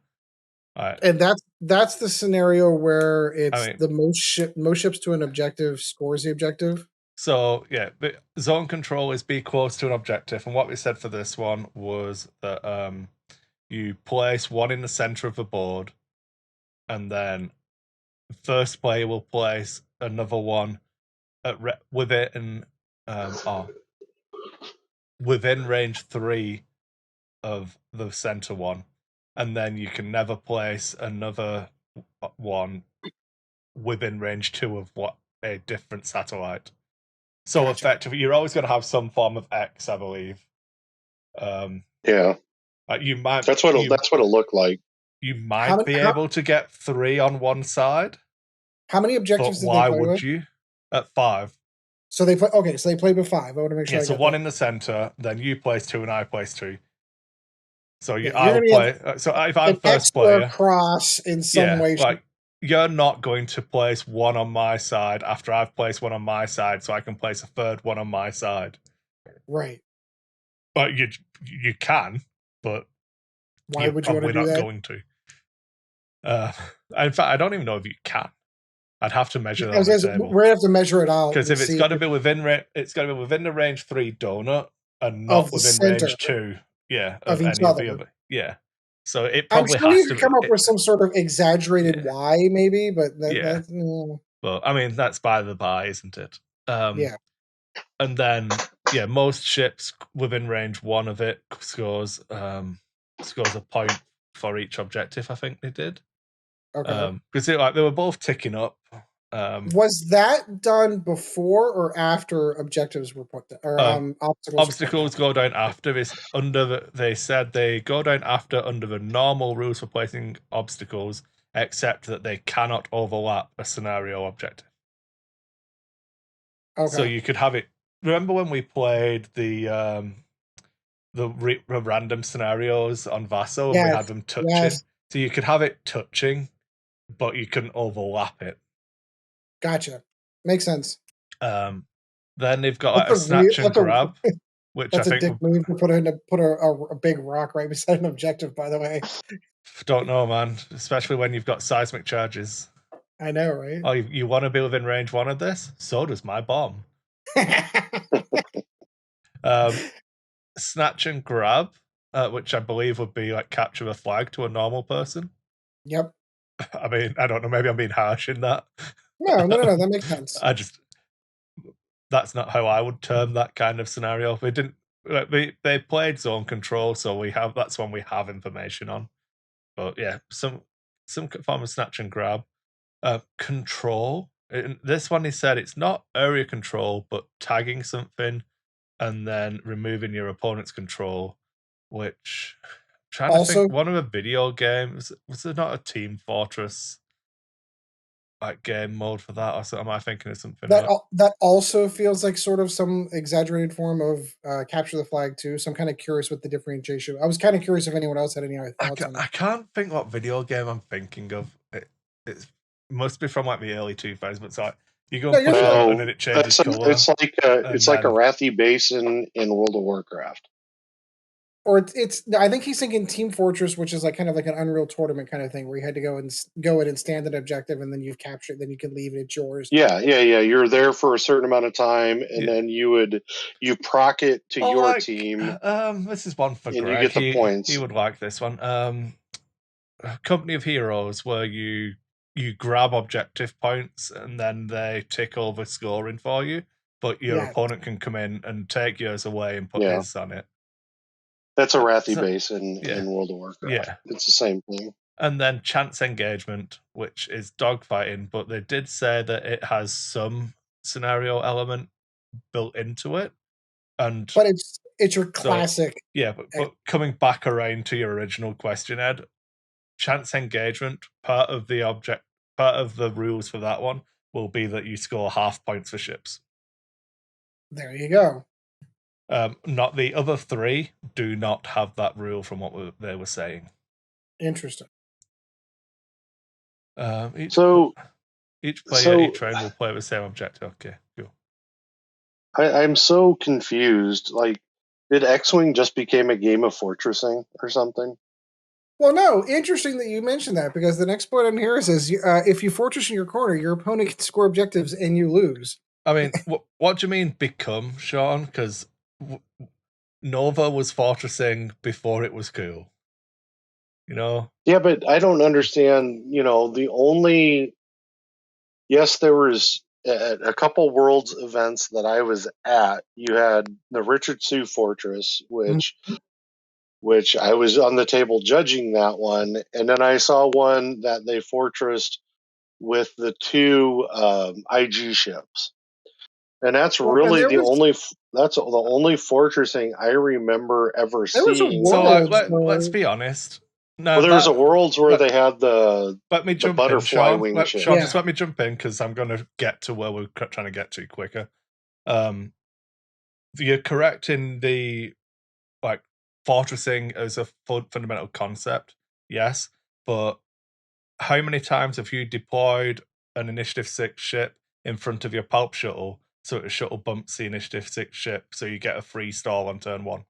And that's the scenario where it's the most ships to an objective scores the objective. So yeah, the zone control is be close to an objective, and what we said for this one was that you place one in the center of the board, and then the first player will place another one within range 3 of the center one, and then you can never place another one within range 2 of a different satellite. So effectively, you're always going to have some form of X, I believe. Yeah, you might. That's what it'll look like. You might be able to get 3 on one side. How many objectives did they play with? Why would you? At 5. So they play. Okay, so they played with 5. I want to make sure. Yeah, so one in the center, then you place 2 and I place 2. So I'll play. So if I'm first player, cross in some way. Like you're not going to place one on my side after I've placed one on my side, so I can place a third one on my side. Right. But you can, but why would you want to do that? We're not going to. In fact, I don't even know if you can. I'd have to measure that. We're gonna have to measure it out because if it's got to be within the range 3 donut and not within range 2. Yeah, of each any of the other. Yeah. So it probably I'm sure has you could come up with some sort of exaggerated Y, maybe, but Well, I mean, that's by the by, isn't it? Yeah. And then, most ships within range 1 of it scores a point for each objective. I think they did. Okay. Because they were both ticking up. Was that done before or after objectives were put down, or obstacles go down after? They said they go down after under the normal rules for placing obstacles. except that they cannot overlap a scenario objective. Okay. So you could have it. Remember when we played the random scenarios on Vassal and we had them touching? Yes. So you could have it touching, but you couldn't overlap it. Gotcha. Makes sense. Then they've got a snatch and grab, which that's I think a dick move to put a big rock right beside an objective. By the way, don't know, man. Especially when you've got seismic charges. I know, right? Oh, you want to be within range one of this? So does my bomb. Snatch and grab, which I believe would be like capture a flag to a normal person. Yep. I mean, I don't know. Maybe I'm being harsh in that. No, that makes sense. That's not how I would term that kind of scenario. We didn't. They played zone control, so that's one we have information on. But yeah, some form of snatch and grab. Control. This one he said it's not area control, but tagging something and then removing your opponent's control, which I'm trying to think, one of the video games, was there not a Team Fortress like game mode for that, or so? Am I thinking of something that also feels like sort of some exaggerated form of capture the flag too? So I'm kind of curious what the differentiation. I was kind of curious if anyone else had any other thoughts on it. I can't think what video game I'm thinking of. It must be from like the early 2000s, but so you go and push it up and then it changes color. It's like a Wrathy Basin in World of Warcraft. Or it's I think he's thinking Team Fortress, which is like kind of like an Unreal Tournament kind of thing, where you had to go in and stand an objective, and then you've captured, then you can leave it, it's yours. Yeah. You're there for a certain amount of time, and then you proc it to your team. This is one for and Greg. You get the points. He would like this one. Company of Heroes, where you grab objective points and then they tick over scoring for you, but your opponent can come in and take yours away and put his on it. That's a Wrathy base in World of Warcraft. Yeah. It's the same thing. And then chance engagement, which is dogfighting, but they did say that it has some scenario element built into it. But it's your classic. But coming back around to your original question, Ed, chance engagement, part of the rules for that one will be that you score half points for ships. There you go. Not the other three do not have that rule from what they were saying. Interesting. Each player, each round will play with the same objective. Okay, cool. I'm so confused. Like, did X-Wing just become a game of fortressing or something? Well, no. Interesting that you mentioned that, because the next point on here says if you fortress in your corner, your opponent can score objectives and you lose. I mean, what do you mean become, Sean? Because Nova was fortressing before it was cool. You know? Yeah, but I don't understand. There was a couple Worlds events that I was at. You had the Richard Sioux Fortress, which I was on the table judging that one, and then I saw one that they fortressed with the two IG ships. And that's really the only fortressing I remember ever seeing. So let's be honest. No, there was a Worlds where they had the butterfly in, wing ship. Sean, just let me jump in, because I'm going to get to where we're trying to get to quicker. You're correct in the fortressing as a fundamental concept, yes, but how many times have you deployed an Initiative 6 ship in front of your pulp shuttle, so the shuttle bumps the Initiative 6 ship, so you get a free stall on turn 1?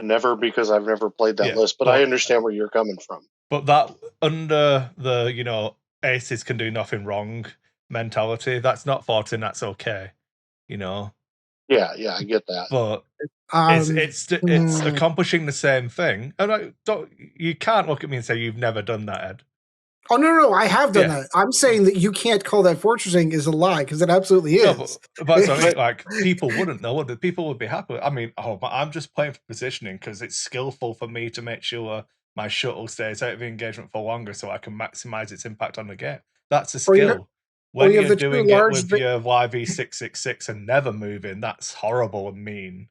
Never, because I've never played that list, but I understand where you're coming from. But that, under the, aces can do nothing wrong mentality, that's not fortune, that's okay, Yeah, I get that. But it's accomplishing the same thing. And you can't look at me and say you've never done that, Ed. Oh, no, I have done that. I'm saying that you can't call that fortressing is a lie, because it absolutely is. No, but I mean, like, people wouldn't know. People would be happy. I mean, but I'm just playing for positioning because it's skillful for me to make sure my shuttle stays out of the engagement for longer so I can maximize its impact on the game. That's a skill. When you're doing it with your YV666 and never moving, that's horrible and mean.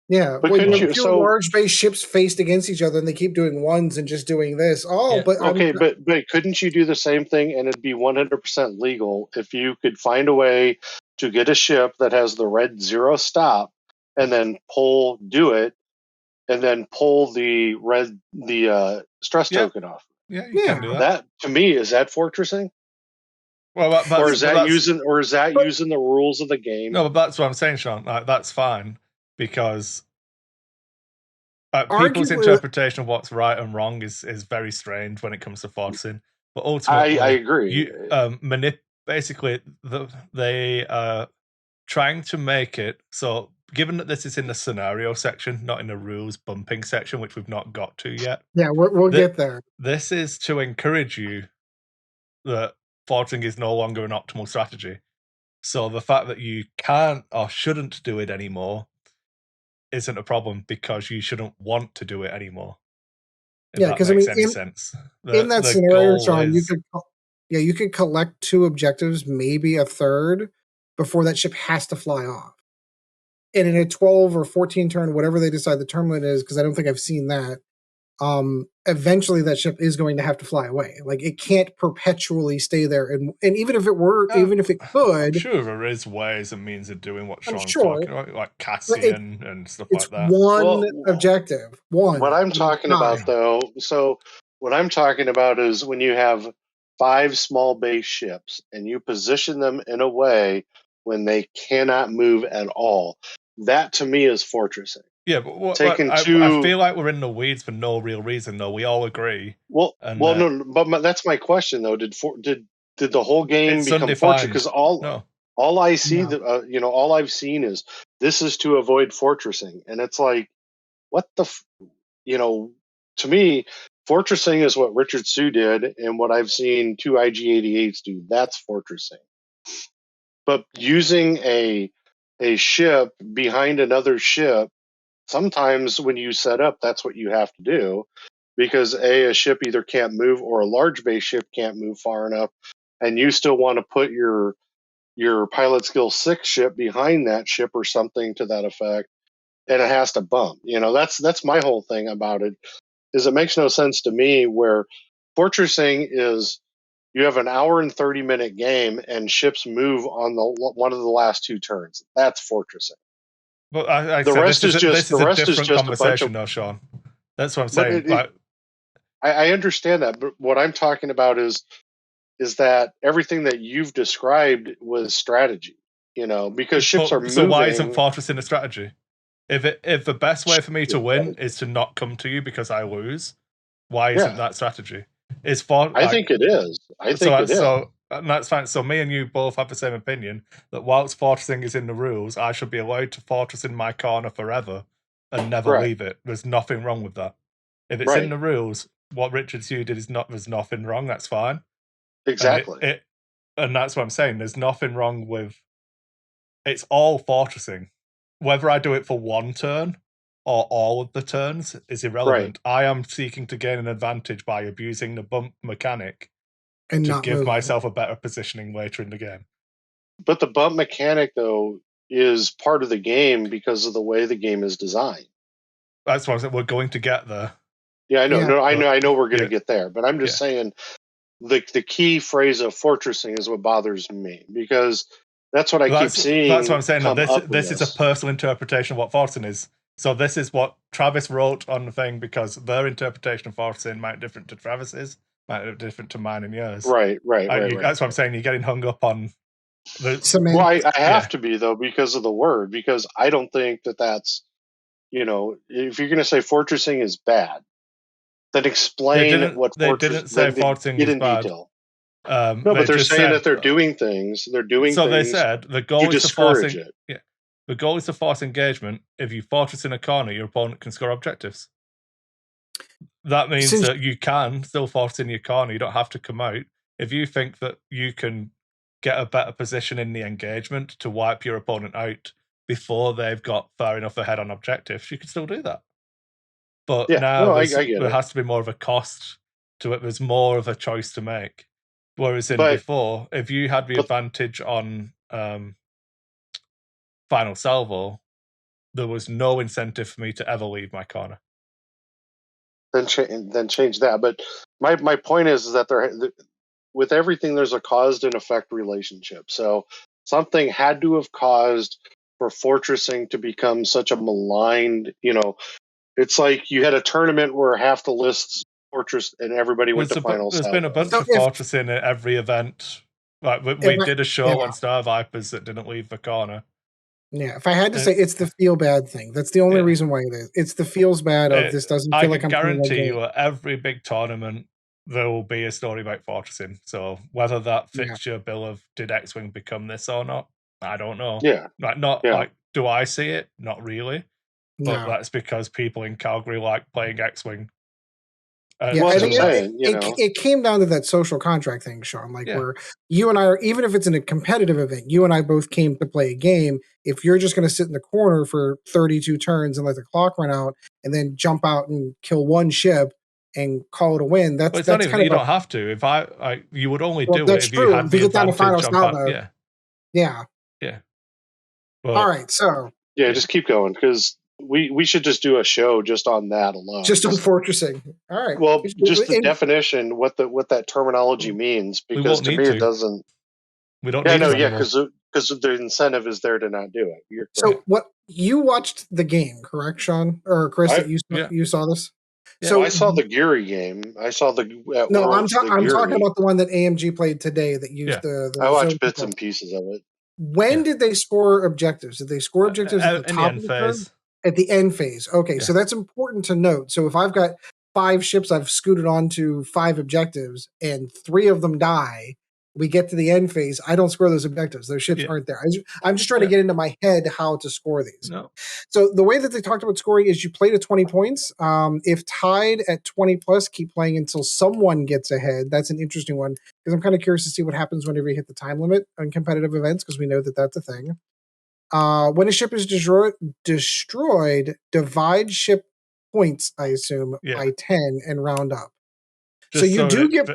Yeah, But when couldn't you? two So large base ships faced against each other and they keep doing ones and just doing this. Oh, Yeah. but okay, but couldn't you do the same thing and it'd be 100% legal if you could find a way to get a ship that has the red 0 stop and then do it and then pull the stress token off? Yeah, you can do that. That to me, is that fortressing? Well, Or is that using the rules of the game? No, but that's what I'm saying, Sean. Like, that's fine because people's arguably, interpretation of what's right and wrong is very strange when it comes to forcing. But ultimately, I agree. Basically, they are trying to make it so. Given that this is in the scenario section, not in the rules bumping section, which we've not got to yet. Yeah, we'll get there. This is to encourage you that forcing is no longer an optimal strategy. So the fact that you can't or shouldn't do it anymore isn't a problem because you shouldn't want to do it anymore. Yeah, because I mean, any sense. In that scenario, Sean, you could collect 2 objectives, maybe a third, before that ship has to fly off. And in a 12 or 14 turn, whatever they decide the term limit is, because I don't think I've seen that, eventually that ship is going to have to fly away. Like, it can't perpetually stay there. And even if it were, even if it could, I'm sure there is ways and means of doing what Sean's sure, talking about, like Cassian and stuff like that. One objective. What I'm talking about, though, what I'm talking about is when you have 5 small base ships and you position them in a way when they cannot move at all. That to me is fortressing. Yeah, but I feel like we're in the weeds for no real reason, though. We all agree. No, but that's my question, though. Did the whole game become fortress? Because all I see, all I've seen is this is to avoid fortressing, and it's like, what the, to me, fortressing is what Richard Sue did, and what I've seen 2 IG-88s do. That's fortressing. But using a ship behind another ship, sometimes when you set up, that's what you have to do, because a ship either can't move or a large base ship can't move far enough, and you still want to put your pilot skill 6 ship behind that ship or something to that effect, and it has to bump. That's my whole thing about it. Is it makes no sense to me where fortressing is you have an hour and 30-minute game and ships move on one of the last 2 turns. That's fortressing. But the rest is just a different conversation, though, Sean. That's what I'm saying. I understand that, but what I'm talking about is that everything that you've described was strategy. Because ships are moving. So why isn't fortressing a strategy? If the best way for me to win is to not come to you because I lose, why isn't that strategy? I think it is. So and that's fine. So me and you both have the same opinion that whilst fortressing is in the rules, I should be allowed to fortress in my corner forever and never leave it. There's nothing wrong with that. If it's in the rules, what Richard Hugh did there's nothing wrong. That's fine. Exactly. And that's what I'm saying. There's nothing wrong with. It's all fortressing. Whether I do it for 1 turn or all of the turns is irrelevant. I am seeking to gain an advantage by abusing the bump mechanic and to give myself a better positioning later in the game. But the bump mechanic, though, is part of the game because of the way the game is designed. That's what I'm saying. We're going to get there. Yeah, I know. Yeah. No, I know we're going to get there. But I'm just saying the key phrase of fortressing is what bothers me, because that's what I keep seeing. That's what I'm saying. This is a personal interpretation of what fortressing is. So this is what Travis wrote on the thing, because their interpretation of fortressing might be different to Travis's, might be different to mine and yours. Right. That's what I'm saying. You're getting hung up on well, I have to be, though, because of the word, because I don't think that's, if you're going to say fortressing is bad, then explain what fortressing is. They didn't say fortressing is bad. Detail. No, but they're saying that they're doing things. They're doing things. So they said the goal is to discourage it. Yeah. The goal is to force engagement. If you fortress in a corner, your opponent can score objectives. That means that you can still force in your corner. You don't have to come out. If you think that you can get a better position in the engagement to wipe your opponent out before they've got far enough ahead on objectives, you can still do that. But now there has to be more of a cost to it. There's more of a choice to make. Whereas before, if you had the advantage on final salvo, there was no incentive for me to ever leave my corner. Then change that. But my point is that with everything, there's a cause and effect relationship. So something had to have caused for fortressing to become such a maligned, it's like you had a tournament where half the lists fortress and everybody went to finals. There's been a bunch of fortressing at every event. Like we did a show on Star Vipers that didn't leave the corner. Yeah, if I had to say, it's the feel bad thing. That's the only reason why it is. It's the feels bad of this doesn't feel like I'm playing a game. I can guarantee you at every big tournament there will be a story about fortressing. So whether that fixture bill of did X-Wing become this or not, I don't know. Yeah. Like do I see it? Not really. But No. that's because people in Calgary like playing X-Wing. It came down to that social contract thing, Sean. Like where you and I are, even if it's in a competitive event, you and I both came to play a game. If you're just going to sit in the corner for 32 turns and let the clock run out, and then jump out and kill one ship and call it a win, that's not even, you don't have to. If you would only do it if you had the advantage on Yeah. But, all right, so just keep going because we should just do a show just on that alone. Just on fortressing. All right. Well, just the definition, what that terminology means, because to me it doesn't. We don't need to. Because the incentive is there to not do it. You're so what you watched the game, correct, Sean or Kris? That you saw this. Yeah, so I saw the Geary game. I saw the I'm talking about the one that AMG played today. That used the I watched bits and pieces of it. When did they score objectives? Did they score objectives at the top of the phase? At the end phase. Okay, so that's important to note. So if I've got 5 ships I've scooted onto 5 objectives and 3 of them die, we get to the end phase, I don't score those objectives. Those ships aren't there. I'm just trying to get into my head how to score these. No. So the way that they talked about scoring is you play to 20 points. If tied at 20 plus, keep playing until someone gets ahead. That's an interesting one because I'm kind of curious to see what happens whenever you hit the time limit on competitive events because we know that that's a thing. When a ship is destroyed, divide ship points, I assume, by 10 and round up. Just so you do get...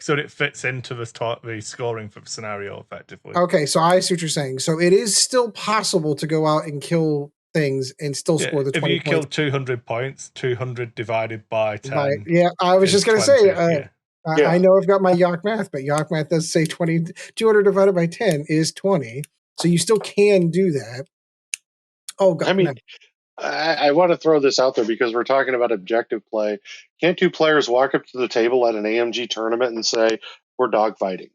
so it fits into the scoring for the scenario effectively. Okay, so I see what you're saying. So it is still possible to go out and kill things and still score the 20 points. If you kill 200 points, 200 divided by 10. I was just going to say... I know I've got my Yacht math, but Yacht math does say 200 divided by 10 is 20. So you still can do that. Oh, God. I mean, I want to throw this out there because we're talking about objective play. Can't 2 players walk up to the table at an AMG tournament and say, we're dogfighting?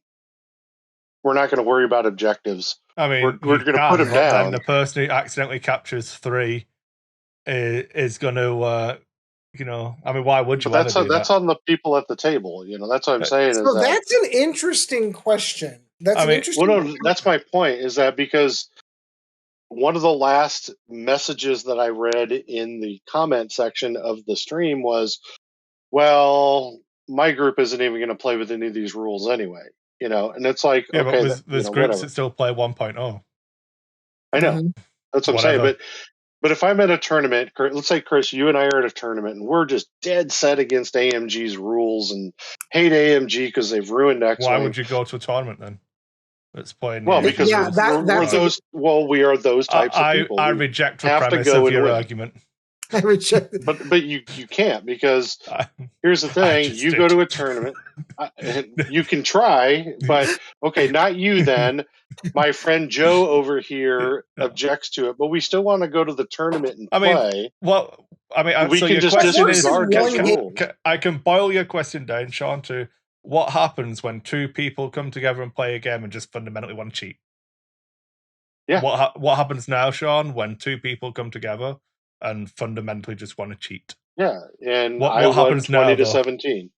We're not going to worry about objectives. I mean, we're going to put them down. Then the person who accidentally captures 3 is going to... I mean, why would you? That's on the people at the table. That's what I'm saying. So that's an interesting question. That's my point. Is that because one of the last messages that I read in the comment section of the stream was, "Well, my group isn't even going to play with any of these rules anyway." And it's like, okay, but there's groups that still play 1.0. I know. That's what I'm saying, But if I'm at a tournament, let's say, Kris, you and I are at a tournament, and we're just dead set against AMG's rules and hate AMG because they've ruined X-Wing. Why would you go to a tournament then? That's playing. Well, because we are those types of people. I reject the premise of your argument. I reject it. But you can't because here's the thing: you go to a tournament, you can try, but okay, not you then. My friend Joe over here objects to it, but we still want to go to the tournament and play. We can just disregard rules. I can boil your question down, Sean, to what happens when 2 people come together and play a game and just fundamentally want to cheat. Yeah. What happens now, Sean, when 2 people come together and fundamentally just want to cheat? Yeah, and what happens now? 20 to 17.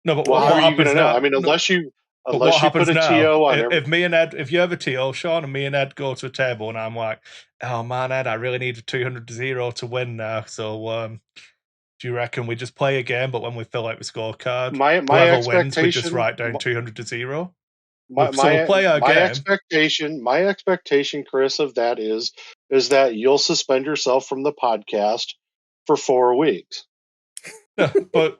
No, but what happens now? I mean, unless you put a TO on if you have a TO, Sean, and me and Ed go to a table, and I'm like, "Oh man, Ed, I really need a 200-0 to win now. So, do you reckon we just play a game, but when we fill out the scorecard, whoever wins, we just write down 200-0? My expectation, Kris, of that is that you'll suspend yourself from the podcast for 4 weeks. But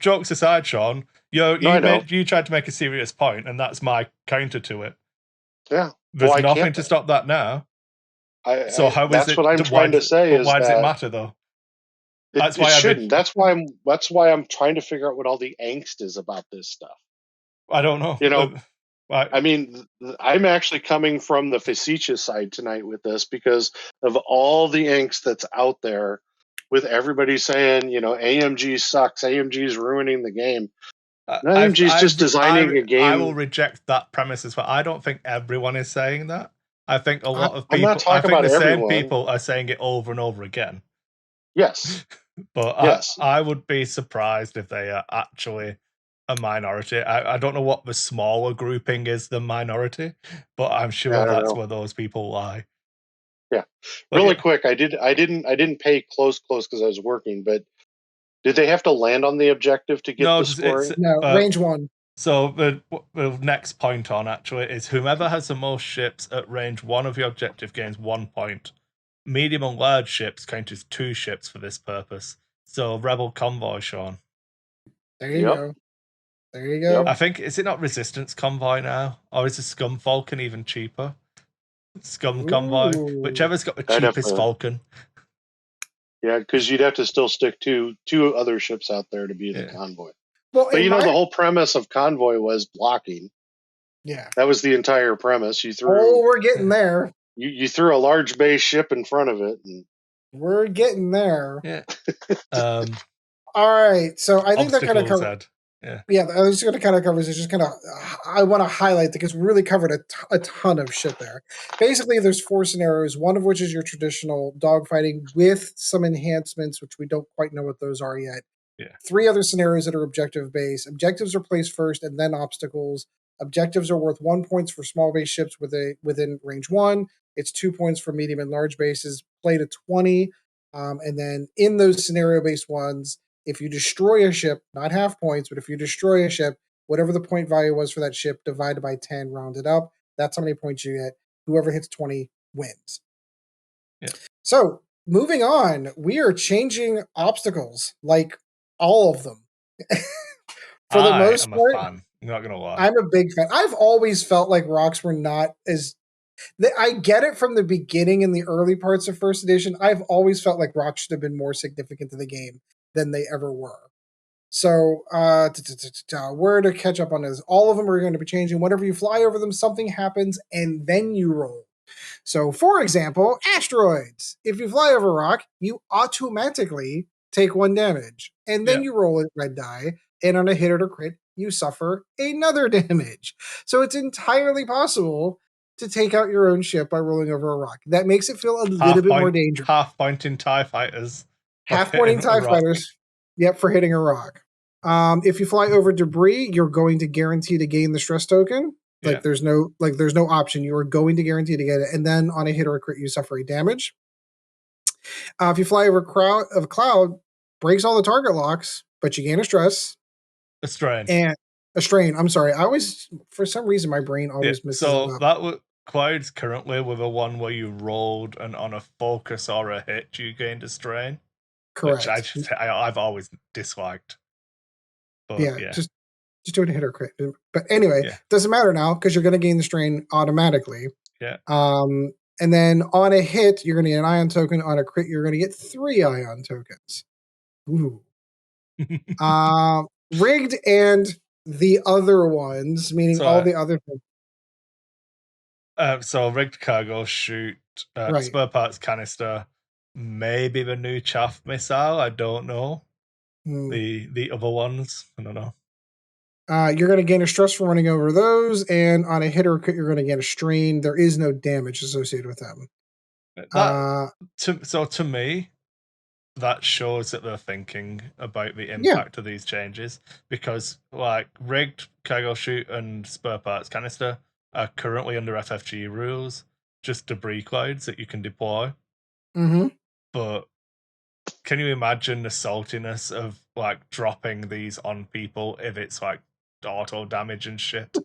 jokes aside, Sean, you tried to make a serious point, and that's my counter to it. Yeah, there's nothing to stop that now. That's what I'm trying to say. Why does it matter though? It shouldn't. That's why I'm trying to figure out what all the angst is about this stuff. I don't know. I mean, I'm actually coming from the facetious side tonight with this because of all the angst that's out there with everybody saying, AMG sucks, AMG is ruining the game. AMG is just designing a game. I will reject that premise as well. I don't think everyone is saying that. I think a lot of people. I think the same people are saying it over and over again. Yes, but yes. I would be surprised if they are actually a minority. I don't know what the smaller grouping is than minority, but I'm sure that's where those people lie. Yeah. Really quick, I didn't pay close because I was working, but did they have to land on the objective to get the scoring? No, range 1. So the next point on actually is whomever has the most ships at range 1 of the objective gains 1 point. Medium and large ships count as 2 ships for this purpose. So Rebel Convoy, Sean. There you go. There you go. I think, is it not Resistance Convoy now? Or is the Scum Falcon even cheaper? Scum Convoy. Whichever's got the cheapest Falcon. Yeah, because you'd have to still stick two other ships out there to be the convoy. Well, but the whole premise of convoy was blocking. Yeah. That was the entire premise. You threw. Oh, we're getting there. You threw a large base ship in front of it. And we're getting there. Yeah. All right. So I think that kind of covered. Yeah, I was just going to kind of cover this. It's just kind of, I want to highlight because we really covered a ton of shit there. Basically, there's 4 scenarios, one of which is your traditional dogfighting with some enhancements, which we don't quite know what those are yet. Yeah. 3 other scenarios that are objective based. Objectives are placed first and then obstacles. Objectives are worth 1 point for small base ships within range 1. It's 2 points for medium and large bases, play to 20. And then in those scenario based ones, if you destroy a ship, not half points, but if you destroy a ship, whatever the point value was for that ship divided by 10, rounded up, that's how many points you get. Whoever hits 20 wins. Yeah. So moving on, we are changing obstacles, like all of them. For the most part, I'm not gonna lie. I'm a big fan. I've always felt like rocks were not as. I get it from the beginning in the early parts of first edition. I've always felt like rocks should have been more significant to the game than they ever were. So, where to catch up on this? All of them are going to be changing. Whenever you fly over them, something happens, and then you roll. So, for example, asteroids. If you fly over a rock, you automatically take 1 damage, and then you roll a red die, and on a hit or crit, you suffer another damage. So, it's entirely possible to take out your own ship by rolling over a rock. That makes it feel a little bit more dangerous. Half-pointing TIE fighters. Half-pointing TIE fighters. Yep, for hitting a rock. If you fly over debris, you're going to guarantee to gain the stress token. There's no option. You are going to guarantee to get it. And then on a hit or a crit, you suffer a damage. If you fly over a cloud, breaks all the target locks, but you gain a stress. A strain. And a strain. I'm sorry. I always, for some reason, my brain always misses it up. So that clouds currently with a one where you rolled and on a focus or a hit, you gained a strain. Correct. Which I've always disliked. But, just do a hit or crit. But anyway, doesn't matter now because you're going to gain the strain automatically. Yeah. And then on a hit, you're going to get an ion token. On a crit, you're going to get 3 ion tokens. Ooh. Rigged and the other ones, meaning all the other things. So rigged cargo chute, spare parts canister, maybe the new chaff missile. I don't know. The other ones, I don't know. You're going to gain a stress for running over those, and on a hit or crit, you're going to get a strain. There is no damage associated with them. To me, that shows that they're thinking about the impact of these changes, because like rigged cargo chute and spare parts canister are currently under FFG rules, just debris clouds that you can deploy. Mm-hmm. But can you imagine the saltiness of like dropping these on people if it's like auto damage and shit?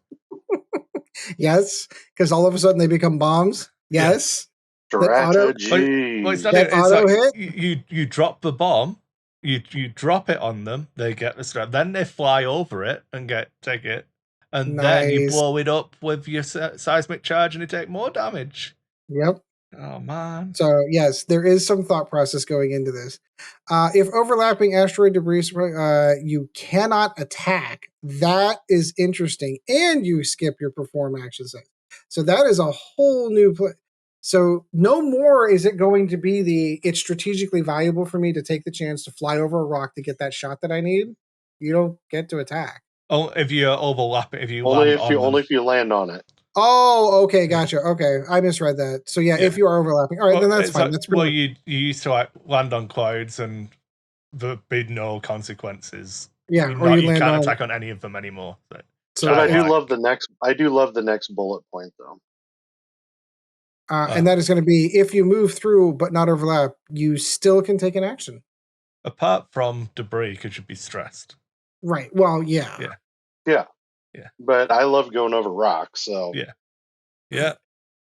Yes, because all of a sudden they become bombs. Yes. Strategy. Well, it's not it's like you drop the bomb, you drop it on them, they get the strap, then they fly over it and take it, and then you blow it up with your seismic charge and you take more damage. Yep. Oh man. So yes, there is some thought process going into this. If overlapping asteroid debris, you cannot attack. That is interesting, and you skip your perform action set. So that is a whole new play. So no more is it going to be it's strategically valuable for me to take the chance to fly over a rock to get that shot that I need. You don't get to attack. Oh, if you overlap it, if you only land on them. only if you land on it. Oh, okay, gotcha. Okay, I misread that. So yeah, if you are overlapping, all right, then that's fine. Like, That's pretty much... you used to like land on clouds and there'd be no consequences. Yeah, or you land can't on... attack on any of them anymore. But I do love the next bullet point though. And that is going to be if you move through but not overlap, you still can take an action. Apart from debris, because you'd be stressed. Right. Well, yeah. Yeah. But I love going over rocks, so yeah.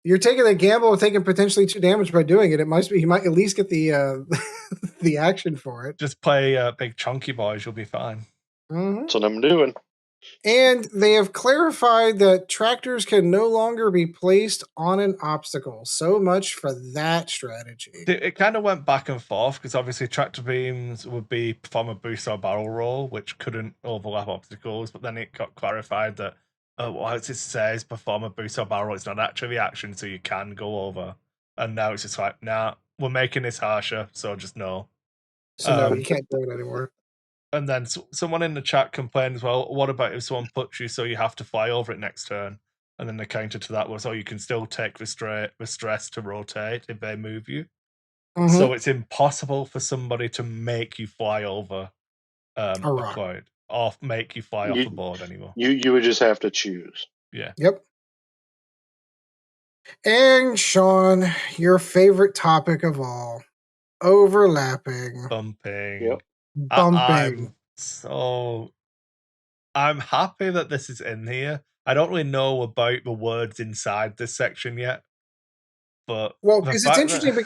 You're taking a gamble of taking potentially 2 damage by doing it. It must be you might at least get the the action for it. Just play big chunky boys, you'll be fine. Mm-hmm. That's what I'm doing. And they have clarified that tractors can no longer be placed on an obstacle. So much for that strategy. It kind of went back and forth because obviously tractor beams would be perform a boost or barrel roll, which couldn't overlap obstacles. But then it got clarified that once it says perform a boost or barrel, it's not actually action, so you can go over. And now it's just like, nah, we're making this harsher, so just no. So no, you can't do it anymore. And then someone in the chat complained as well, what about if someone puts you so you have to fly over it next turn? And then the counter to that was, you can still take the stress to rotate if they move you. Mm-hmm. So it's impossible for somebody to make you fly over a cloud or make you fly off the board anymore. You would just have to choose. Yeah. Yep. And Sean, your favorite topic of all, overlapping. Bumping. Yep. Bumping. I'm happy that this is in here. I don't really know about the words inside this section yet. But because it's interesting,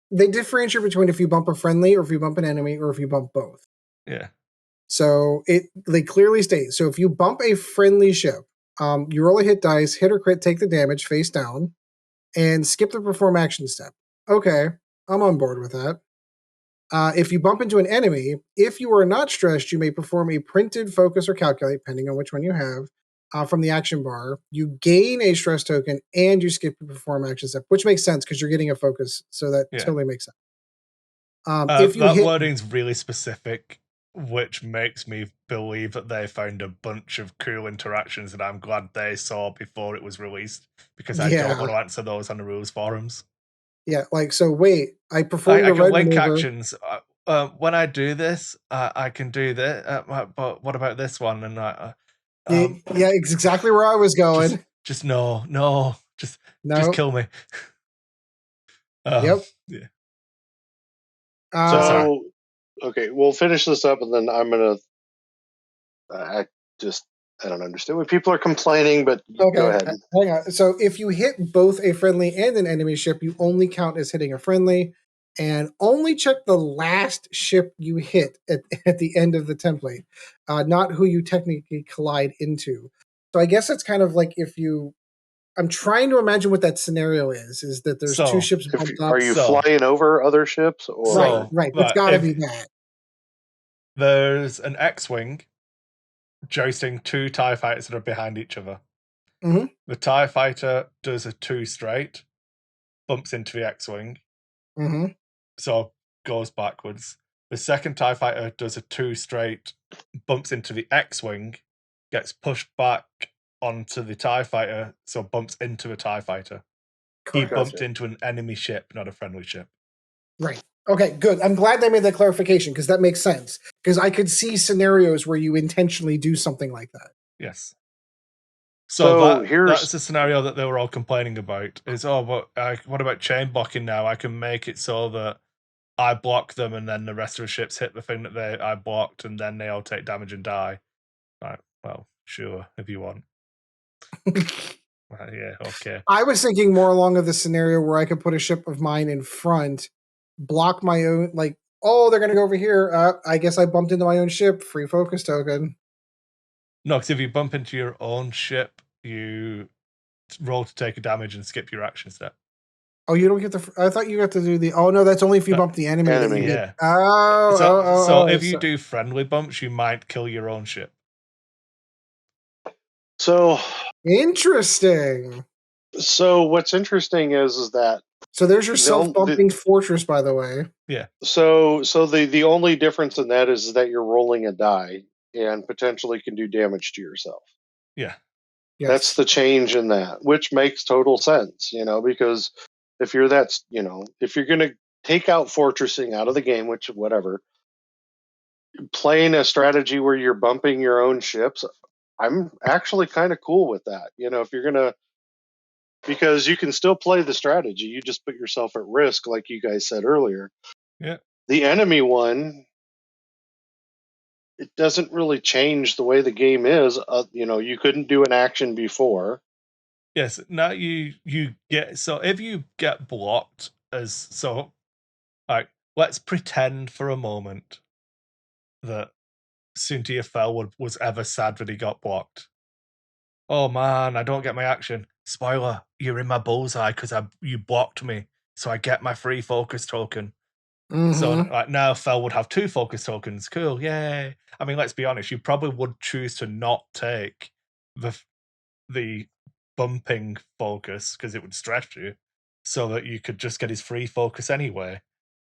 they differentiate between if you bump a friendly or if you bump an enemy or if you bump both. Yeah. So they clearly state, so if you bump a friendly ship, you roll a hit dice, hit or crit, take the damage face down, and skip the perform action step. Okay, I'm on board with that. If you bump into an enemy, if you are not stressed, you may perform a printed focus or calculate, depending on which one you have, from the action bar. You gain a stress token and you skip the perform action step, which makes sense because you're getting a focus. So that totally makes sense. If you that wording's really specific, which makes me believe that they found a bunch of cool interactions that I'm glad they saw before it was released, because I don't want to answer those on the rules forums. Yeah, so wait, I performed a red link maneuver. Actions. When I do this, I can do this. But what about this one? And yeah, it's exactly where I was going. Just no, just kill me. Yep. Yeah. So okay, we'll finish this up, and then I'm gonna. I don't understand what people are complaining, but go ahead. Hang on. So if you hit both a friendly and an enemy ship, you only count as hitting a friendly, and only check the last ship you hit at the end of the template, not who you technically collide into. So I guess it's kind of like if you... I'm trying to imagine what that scenario is that there's 2 ships bumped up. Are you flying over other ships? Or? Right. It's got to be that. There's an X-Wing jousting 2 TIE fighters that are behind each other. Mm-hmm. The TIE fighter does a 2 straight, bumps into the X-Wing, so goes backwards. The second TIE fighter does a 2 straight, bumps into the X-Wing, gets pushed back onto the TIE fighter, so bumps into a TIE fighter. Correct. He bumped into an enemy ship, not a friendly ship. Right. Okay, good. I'm glad they made that clarification because that makes sense. Because I could see scenarios where you intentionally do something like that. Yes. So that's the scenario that they were all complaining about. Is what about chain blocking now? I can make it so that I block them, and then the rest of the ships hit the thing that I blocked, and then they all take damage and die. Right. Well, sure, if you want. Yeah. Okay. I was thinking more along of the scenario where I could put a ship of mine in front, block my own. Like, they're gonna go over here. I guess I bumped into my own ship. Free focus token. No, because if you bump into your own ship, you roll to take a damage and skip your action step. Oh, you don't get the. I thought you got to do the. Oh no, that's only if you bump the enemy. That you get. So if you do friendly bumps, you might kill your own ship. So interesting. So what's interesting is that. So there's your self-bumping fortress, by the way. Yeah. So the only difference in that is that you're rolling a die and potentially can do damage to yourself. Yeah. Yes. That's the change in that, which makes total sense, because if you're if you're going to take out fortressing out of the game, which whatever, playing a strategy where you're bumping your own ships, I'm actually kind of cool with that. If you're going to, because you can still play the strategy, you just put yourself at risk, like you guys said earlier. Yeah. The enemy one, it doesn't really change the way the game is. You couldn't do an action before. Yes. Now you get, so if you get blocked let's pretend for a moment that Cynthia Fellwood was ever sad that he got blocked. Oh man, I don't get my action. Spoiler, you're in my bullseye because you blocked me, so I get my free focus token. Mm-hmm. So now Fel would have 2 focus tokens. Cool, yay! I mean, let's be honest. You probably would choose to not take the bumping focus because it would stress you, so that you could just get his free focus anyway.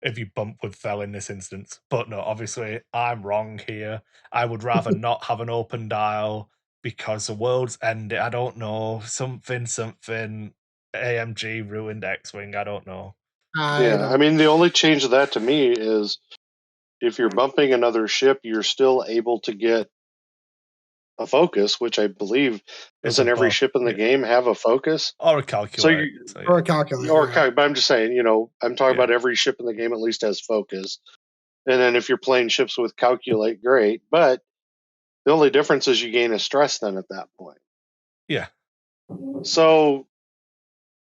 If you bump with Fel in this instance, but no, obviously I'm wrong here. I would rather not have an open dial because the world's ended. I don't know, something. AMG ruined X-Wing. I don't know. I mean, the only change of that to me is if you're bumping another ship, you're still able to get a focus, which I believe doesn't every ship in the game have a focus or a calculator. Or a calculator. But I'm just saying, I'm talking about every ship in the game at least has focus. And then if you're playing ships with calculate, great. But the only difference is you gain a stress then at that point. Yeah. So,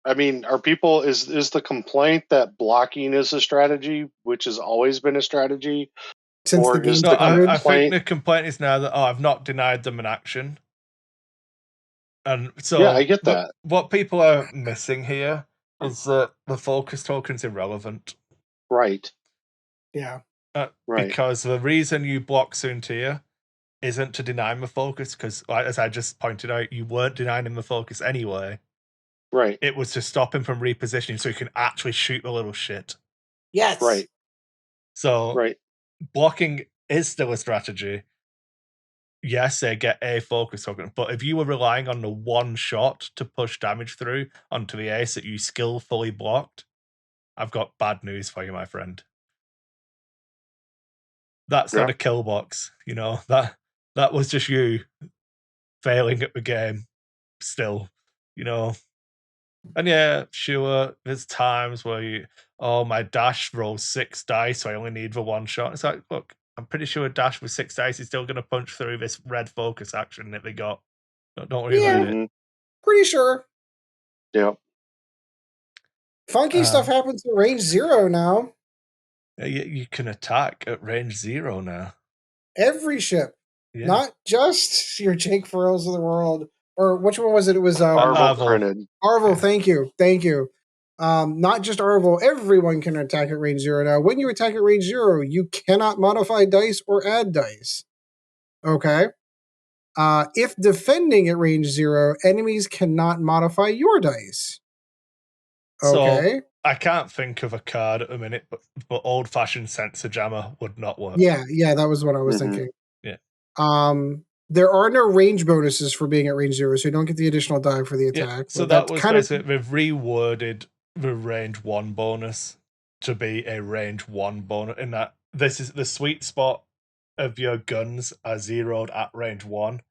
I mean, is the complaint that blocking is a strategy, which has always been a strategy? Since the game, I think the complaint is now that I've not denied them an action. And so yeah, I get that. What people are missing here is that the focus token's irrelevant. Right. Yeah. Right. Because the reason you block Soontir isn't to deny him a focus, because as I just pointed out, you weren't denying him a focus anyway. Right. It was to stop him from repositioning so he can actually shoot the little shit. Yes. Right. So blocking is still a strategy. Yes, they get a focus token, but if you were relying on the one shot to push damage through onto the ace that you skillfully blocked, I've got bad news for you, my friend. That's not a kill box, that was just you failing at the game still, And yeah, sure, there's times where my dash rolls 6 dice, so I only need the one shot. It's like, look, I'm pretty sure a dash with 6 dice is still going to punch through this red focus action that they got. Don't worry about it. Pretty sure. Yep. Funky stuff happens at range 0 now. You can attack at range 0 now. Every ship. Yeah. Not just your Jake Furrows of the world. Or which one was it? It was Arvel. Arvel, thank you. Not just Arvel. Everyone can attack at range 0 now. When you attack at range 0, you cannot modify dice or add dice. Okay. If defending at range 0, enemies cannot modify your dice. Okay. So, I can't think of a card at the minute, but old-fashioned Sensor Jammer would not work. Yeah, that was what I was thinking. Yeah. There are no range bonuses for being at range 0, so you don't get the additional die for the attack. Yeah, so that was basically, they've reworded the range 1 bonus to be a range 1 bonus, in that this is the sweet spot of your guns are zeroed at range 1,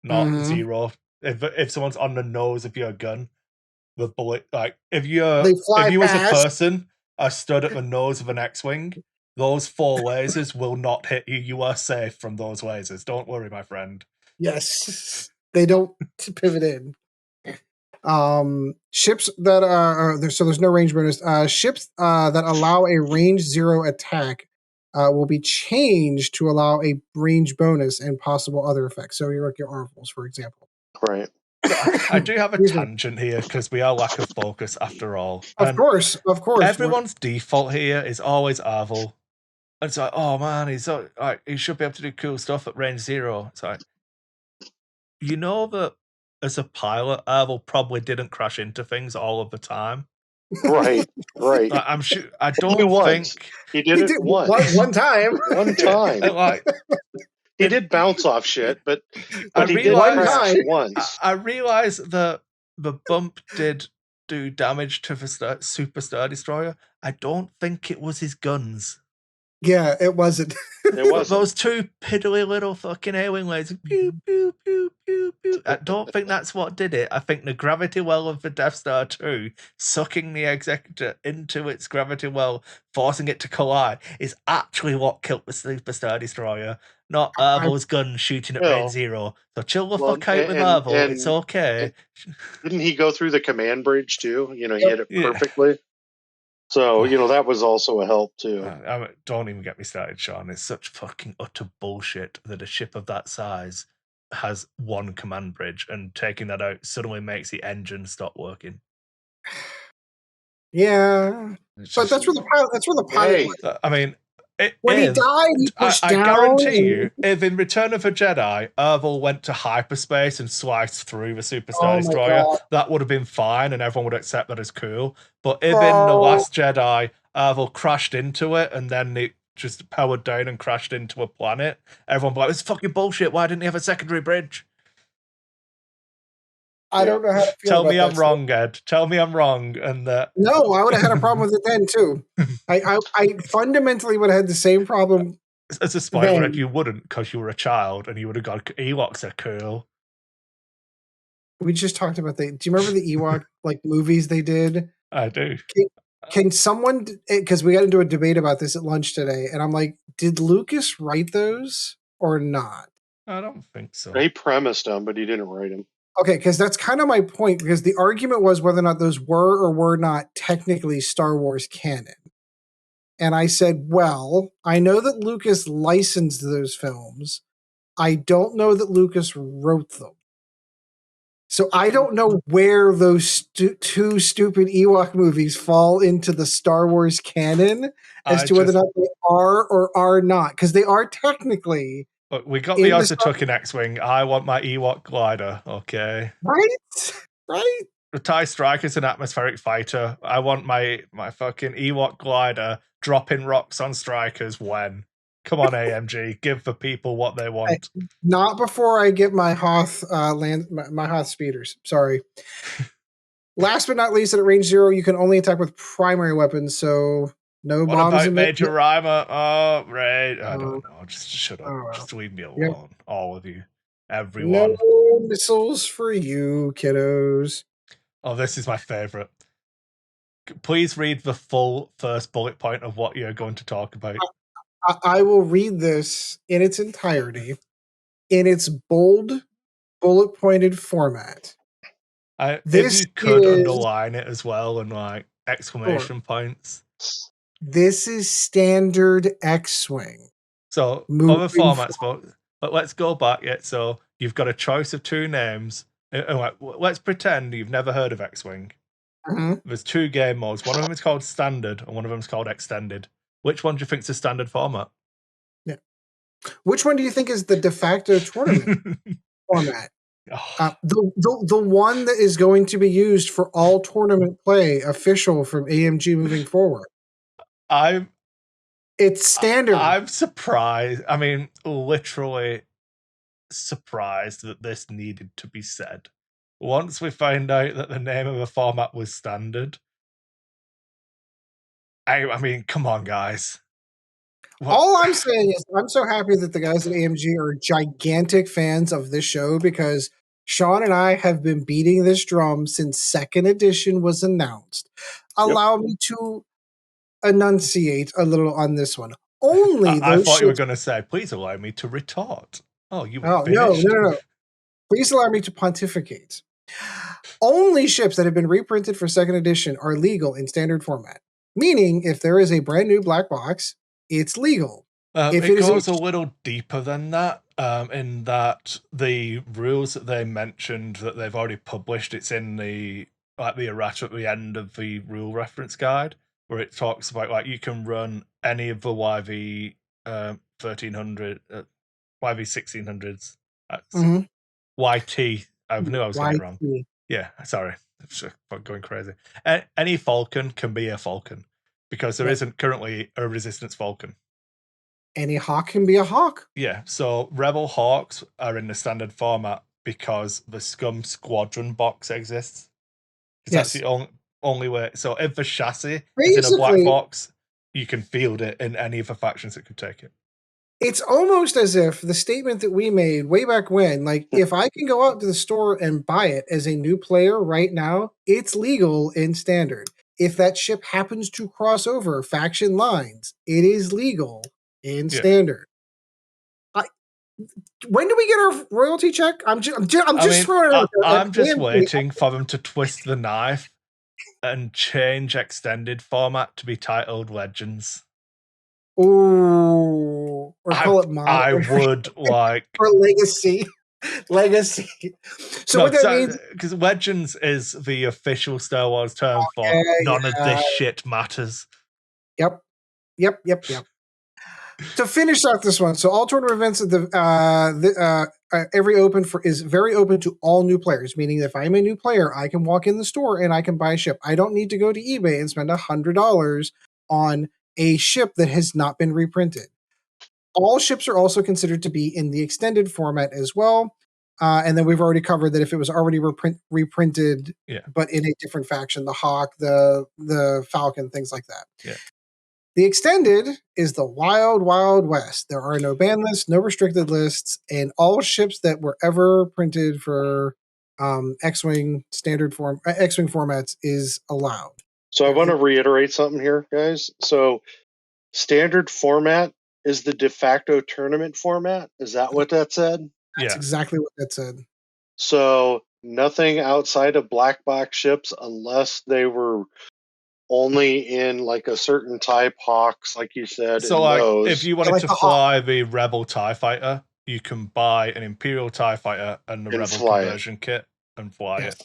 not 0. If someone's on the nose of your gun, the bullet, like if you as a person are stood at the nose of an X-Wing, those 4 lasers will not hit you. You are safe from those lasers. Don't worry, my friend. Yes, they don't pivot in. Ships that are so there's no range bonus. Ships that allow a range 0 attack will be changed to allow a range bonus and possible other effects. So you're like your Arvels, for example. Right. I do have a tangent here because we are lack of focus after all. Of course. Everyone's default here is always Arvel. And it's like, oh man, he should be able to do cool stuff at range 0. It's like, you know that as a pilot, Arvel probably didn't crash into things all of the time. Right. I'm sure. I don't think he did it once. One time. One time. Like, he did bounce off shit, but he did crash once. I realized that the bump did do damage to the Super Star Destroyer. I don't think it was his guns. Yeah, it wasn't. Those two piddly little fucking alien lasers. Pew, pew, pew, pew, pew. I don't think that's what did it. I think the gravity well of the Death Star 2, sucking the Executor into its gravity well, forcing it to collide, is actually what killed the Super Star Destroyer, not Arvel's gun shooting at range 0. So chill the fuck out with Arvel. It's okay. Didn't he go through the command bridge too? He hit it perfectly. So, that was also a help, too. Don't even get me started, Sean. It's such fucking utter bullshit that a ship of that size has one command bridge, and taking that out suddenly makes the engine stop working. Yeah. But that's where the pilot was. I mean, when he died, he pushed down. I guarantee you, if in Return of the Jedi, Arvel went to hyperspace and sliced through the Super Star Destroyer, that would have been fine and everyone would accept that as cool. But if in The Last Jedi, Arvel crashed into it and then it just powered down and crashed into a planet, everyone would be like, this is fucking bullshit. Why didn't he have a secondary bridge? I don't know how to feel Tell about me I'm wrong, Ed. Tell me I'm wrong. And no, I would have had a problem with it then too. I fundamentally would have had the same problem. As a spoiler, Ed, you wouldn't, because you were a child and you would have gone, Ewoks are cool. We just talked about do you remember the Ewok movies they did? I do. Can someone, because we got into a debate about this at lunch today, and I'm like, did Lucas write those or not? I don't think so. He premised them, but he didn't write them. Okay, because that's kind of my point, because the argument was whether or not those were or were not technically Star Wars canon. And I said, well, I know that Lucas licensed those films. I don't know that Lucas wrote them. So I don't know where those two stupid Ewok movies fall into the Star Wars canon as to whether or not they are or are not, because they are technically... Look, we got the Ozatuck in X-Wing. I want my Ewok glider, okay? Right? The TIE Striker's an atmospheric fighter. I want my fucking Ewok glider dropping rocks on strikers when? Come on, AMG, give the people what they want. Not before I get my Hoth my Hoth speeders. Sorry. Last but not least, at range 0, you can only attack with primary weapons, so no what bombs. What about Major Rima? Oh, right. I don't know. Just shut up. Oh, just leave me alone. Yep. All of you. Everyone. No missiles for you, kiddos. Oh, this is my favorite. Please read the full first bullet point of what you're going to talk about. I will read this in its entirety, in its bold, bullet-pointed format. If you could underline it as well and exclamation points. This is standard X-Wing. So other formats, but let's go back yet. So you've got a choice of 2 names. And let's pretend you've never heard of X-Wing. Mm-hmm. There's 2 game modes. One of them is called Standard, and one of them is called Extended. Which one do you think is the standard format? Yeah. Which one do you think is the de facto tournament format? The one that is going to be used for all tournament play, official from AMG moving forward. It's standard. I'm surprised. I mean, literally surprised that this needed to be said. Once we found out that the name of the format was Standard, I mean, come on, guys. All I'm saying is I'm so happy that the guys at AMG are gigantic fans of this show, because Sean and I have been beating this drum since 2nd edition was announced. Allow me to enunciate a little on this one. I thought you were going to say, please allow me to retort. Oh, you were finished. No. Please allow me to pontificate. Only ships that have been reprinted for 2nd edition are legal in standard format. Meaning, if there is a brand new black box, it's legal. If it goes a little deeper than that. in that the rules that they mentioned that they've already published, it's in the errata at the end of the rule reference guide, where it talks about like you can run any of the YV 1300, YV 1600s, YT. I knew I was getting it wrong. Yeah, sorry, I'm going crazy. Any Falcon can be a Falcon because there isn't currently a Resistance Falcon. Any Hawk can be a Hawk. Yeah, so Rebel Hawks are in the standard format because the Scum Squadron box exists. That's the only way. So if the chassis is in a black box, you can field it in any of the factions that could take it. It's almost as if the statement that we made way back when, like, if I can go out to the store and buy it as a new player right now, it's legal in standard. If that ship happens to cross over faction lines, it is legal in standard. When do we get our royalty check? I'm just waiting for them to twist the knife and change extended format to be titled Legends. Ooh, or call it Modern. I would like or Legacy. Legacy. So what that means, because Legends is the official Star Wars term for none of this shit matters. Yep. To finish out this one, so all tournament events at every open is very open to all new players, meaning if I'm a new player, I can walk in the store and I can buy a ship. I don't need to go to eBay and spend $100 on a ship that has not been reprinted. All ships are also considered to be in the extended format as well. And then we've already covered that if it was already reprinted, but in a different faction, the Hawk, the Falcon, things like that. Yeah. The extended is the wild, wild west. There are no ban lists, no restricted lists, and all ships that were ever printed for X-Wing standard form, X-Wing formats is allowed. So I want to reiterate something here, guys. So standard format is the de facto tournament format. Is that what that said? That's exactly what that said. So nothing outside of black box ships, unless they were only in like a certain type Hawks, like you said. So like, if you wanted to fly the Rebel TIE Fighter, you can buy an Imperial TIE Fighter and the Rebel conversion kit and fly it.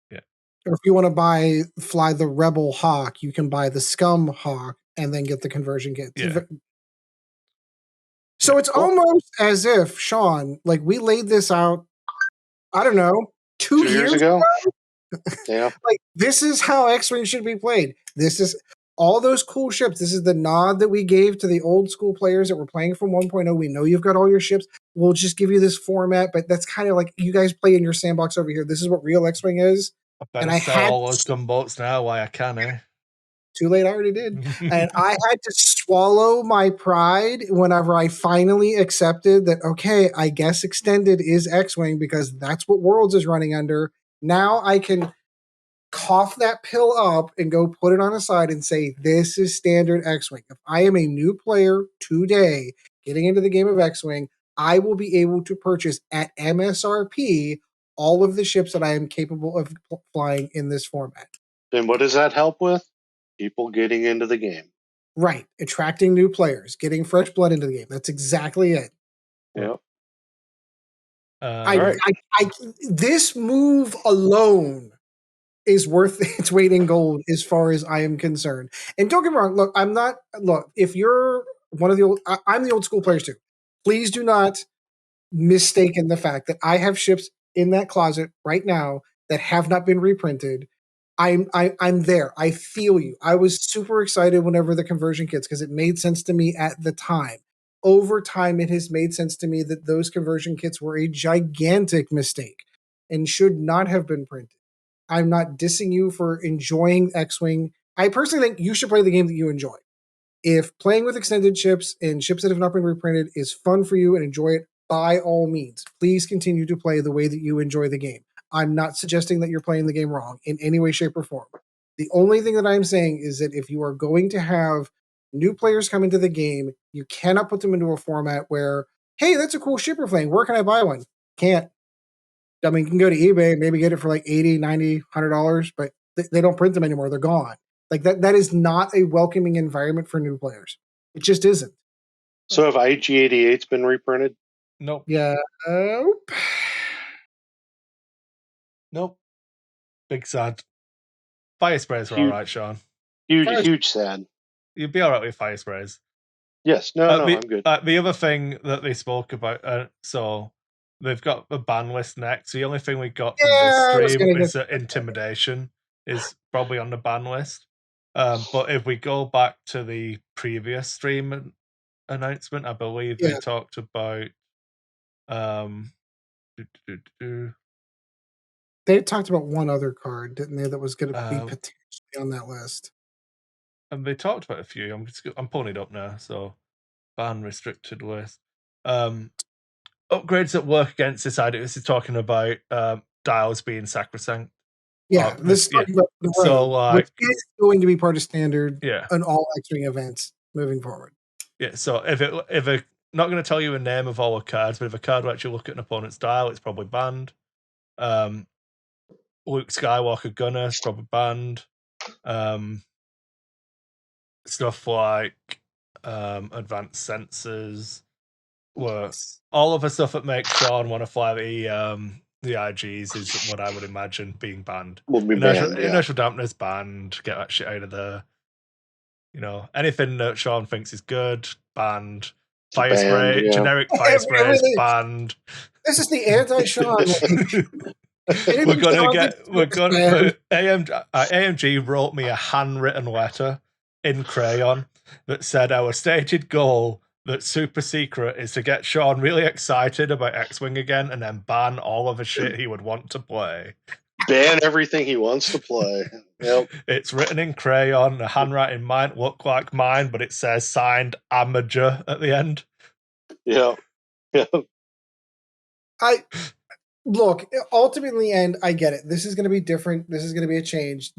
Yeah. Or if you want to fly the Rebel Hawk, you can buy the Scum Hawk and then get the conversion kit. Yeah. So it's almost as if, Sean, like we laid this out, I don't know, 2 years ago. Yeah. Like, this is how X-Wing should be played. This is all those cool ships. This is the nod that we gave to the old school players that were playing from 1.0. We know you've got all your ships. We'll just give you this format, but that's kind of like you guys play in your sandbox over here. This is what real X-Wing is. And I had all those gunboats now while I can, eh? Too late, I already did. And I had to swallow my pride whenever I finally accepted that, okay, I guess extended is X-Wing because that's what Worlds is running under. Now I can cough that pill up and go put it on a side and say, this is standard X-Wing. If I am a new player today getting into the game of X-Wing, I will be able to purchase at MSRP all of the ships that I am capable of flying in this format. Then what does that help with? People getting into the game. Right. Attracting new players, getting fresh blood into the game. That's exactly it. Yep. This move alone is worth its weight in gold as far as I am concerned. And don't get me wrong, if you're one of the old, I'm the old school players too. Please do not mistake in the fact that I have ships in that closet right now that have not been reprinted. I'm there. I feel you. I was super excited whenever the conversion kits, because it made sense to me at the time. Over time, it has made sense to me that those conversion kits were a gigantic mistake and should not have been printed. I'm not dissing you for enjoying X-Wing. I personally think you should play the game that you enjoy. If playing with extended ships and ships that have not been reprinted is fun for you and enjoy it, by all means, please continue to play the way that you enjoy the game. I'm not suggesting that you're playing the game wrong in any way, shape, or form. The only thing that I'm saying is that if you are going to have new players come into the game, you cannot put them into a format where, hey, that's a cool ship you're playing. Where can I buy one? Can't. I mean, you can go to eBay, maybe get it for like $80, $90, $100, but they don't print them anymore. They're gone. Like that is not a welcoming environment for new players. It just isn't. So have IG-88s been reprinted? Nope. Yeah. Nope. Big sad. Fire sprays are all right, Sean. Huge sad. You'd be all right with fire sprays. Yes. No, I'm good. The other thing that they spoke about, so they've got the ban list next. The only thing we got from this stream is that intimidation is probably on the ban list. But if we go back to the previous stream announcement, I believe they talked about they talked about one other card, didn't they, that was going to be potentially on that list. And they talked about a few. I'm pulling it up now. So ban restricted list. Upgrades that work against this idea. This is talking about dials being sacrosanct. Yeah, this is talking about the road, so which is going to be part of standard on all X-Wing events moving forward. Yeah, so if it not going to tell you a name of all the cards, but if a card will actually look at an opponent's dial, it's probably banned. Luke Skywalker Gunner is probably banned. Stuff like advanced sensors, were all of the stuff that makes Sean want to fly the IGs is what I would imagine being banned. Will be banned. Inertial dampeners banned. Get that shit out of there. Anything that Sean thinks is good, banned. Fire spray, generic fire spray is banned. This is the anti-Sean. AMG wrote me a handwritten letter in crayon that said our stated goal that super secret is to get Sean really excited about X-Wing again and then ban all of the shit he would want to play. Ban everything he wants to play. Yep. It's written in crayon. The handwriting might look like mine, but it says signed Amateur at the end. Yeah. Look, ultimately, and I get it. This is going to be different. This is going to be a change.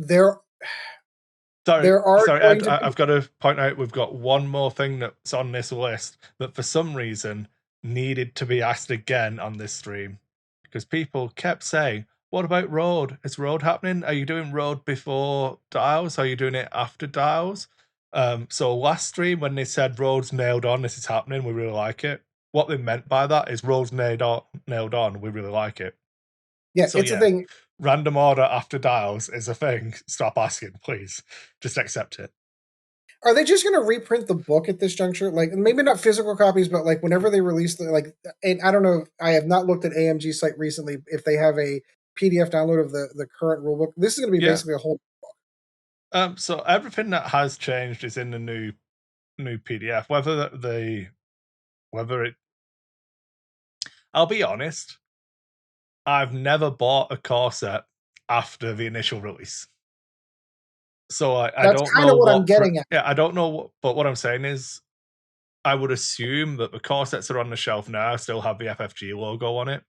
I've got to point out we've got one more thing that's on this list that for some reason needed to be asked again on this stream because people kept saying, what about Road? Is Road happening? Are you doing Road before Dials? Are you doing it after Dials? So last stream when they said Road's nailed on, this is happening, we really like it. What they meant by that is Road's nailed on, we really like it. Yeah, so, it's a thing. Random order after Dials is a thing. Stop asking, please. Just accept it. Are they just going to reprint the book at this juncture? Like, maybe not physical copies, but like whenever they release and I don't know, I have not looked at AMG's site recently if they have a PDF download of the current rulebook. This is going to be basically a whole book. So everything that has changed is in the new PDF. I'll be honest, I've never bought a core set after the initial release. So I don't know what I'm getting at. Yeah, I don't know, but what I'm saying is I would assume that the core sets that are on the shelf now still have the FFG logo on it.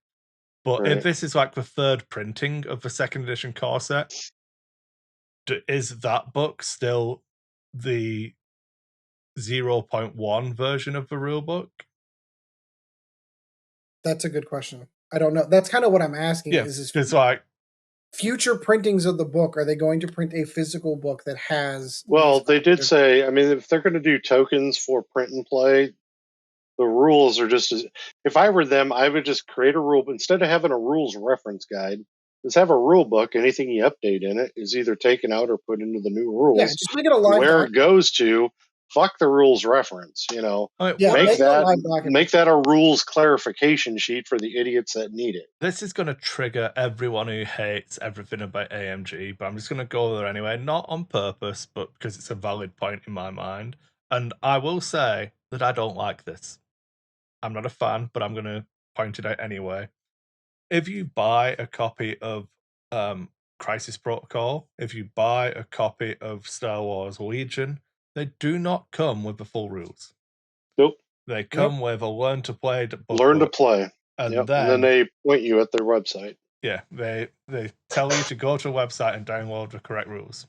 But if this is like the third printing of the second edition core set, is that book still the 0.1 version of the rule book? That's a good question. I don't know. That's kind of what I'm asking. Yeah, it's like future printings of the book. Are they going to print a physical book that has? Well, they did say. I mean, if they're going to do tokens for print and play, the rules are just as. If I were them, I would just create a rule instead of having a rules reference guide. Just have a rule book. Anything you update in it is either taken out or put into the new rules. Yeah, just make it a live where it goes to. Fuck the rules reference, make that a rules clarification sheet for the idiots that need it. This is going to trigger everyone who hates everything about AMG, but I'm just going to go there anyway, not on purpose, but because it's a valid point in my mind. And I will say that I don't like this. I'm not a fan, but I'm going to point it out anyway. If you buy a copy of Crisis Protocol, if you buy a copy of Star Wars Legion, they do not come with the full rules. Nope. They come with a learn to play booklet. Learn to play. And then they point you at their website. Yeah, they tell you to go to a website and download the correct rules.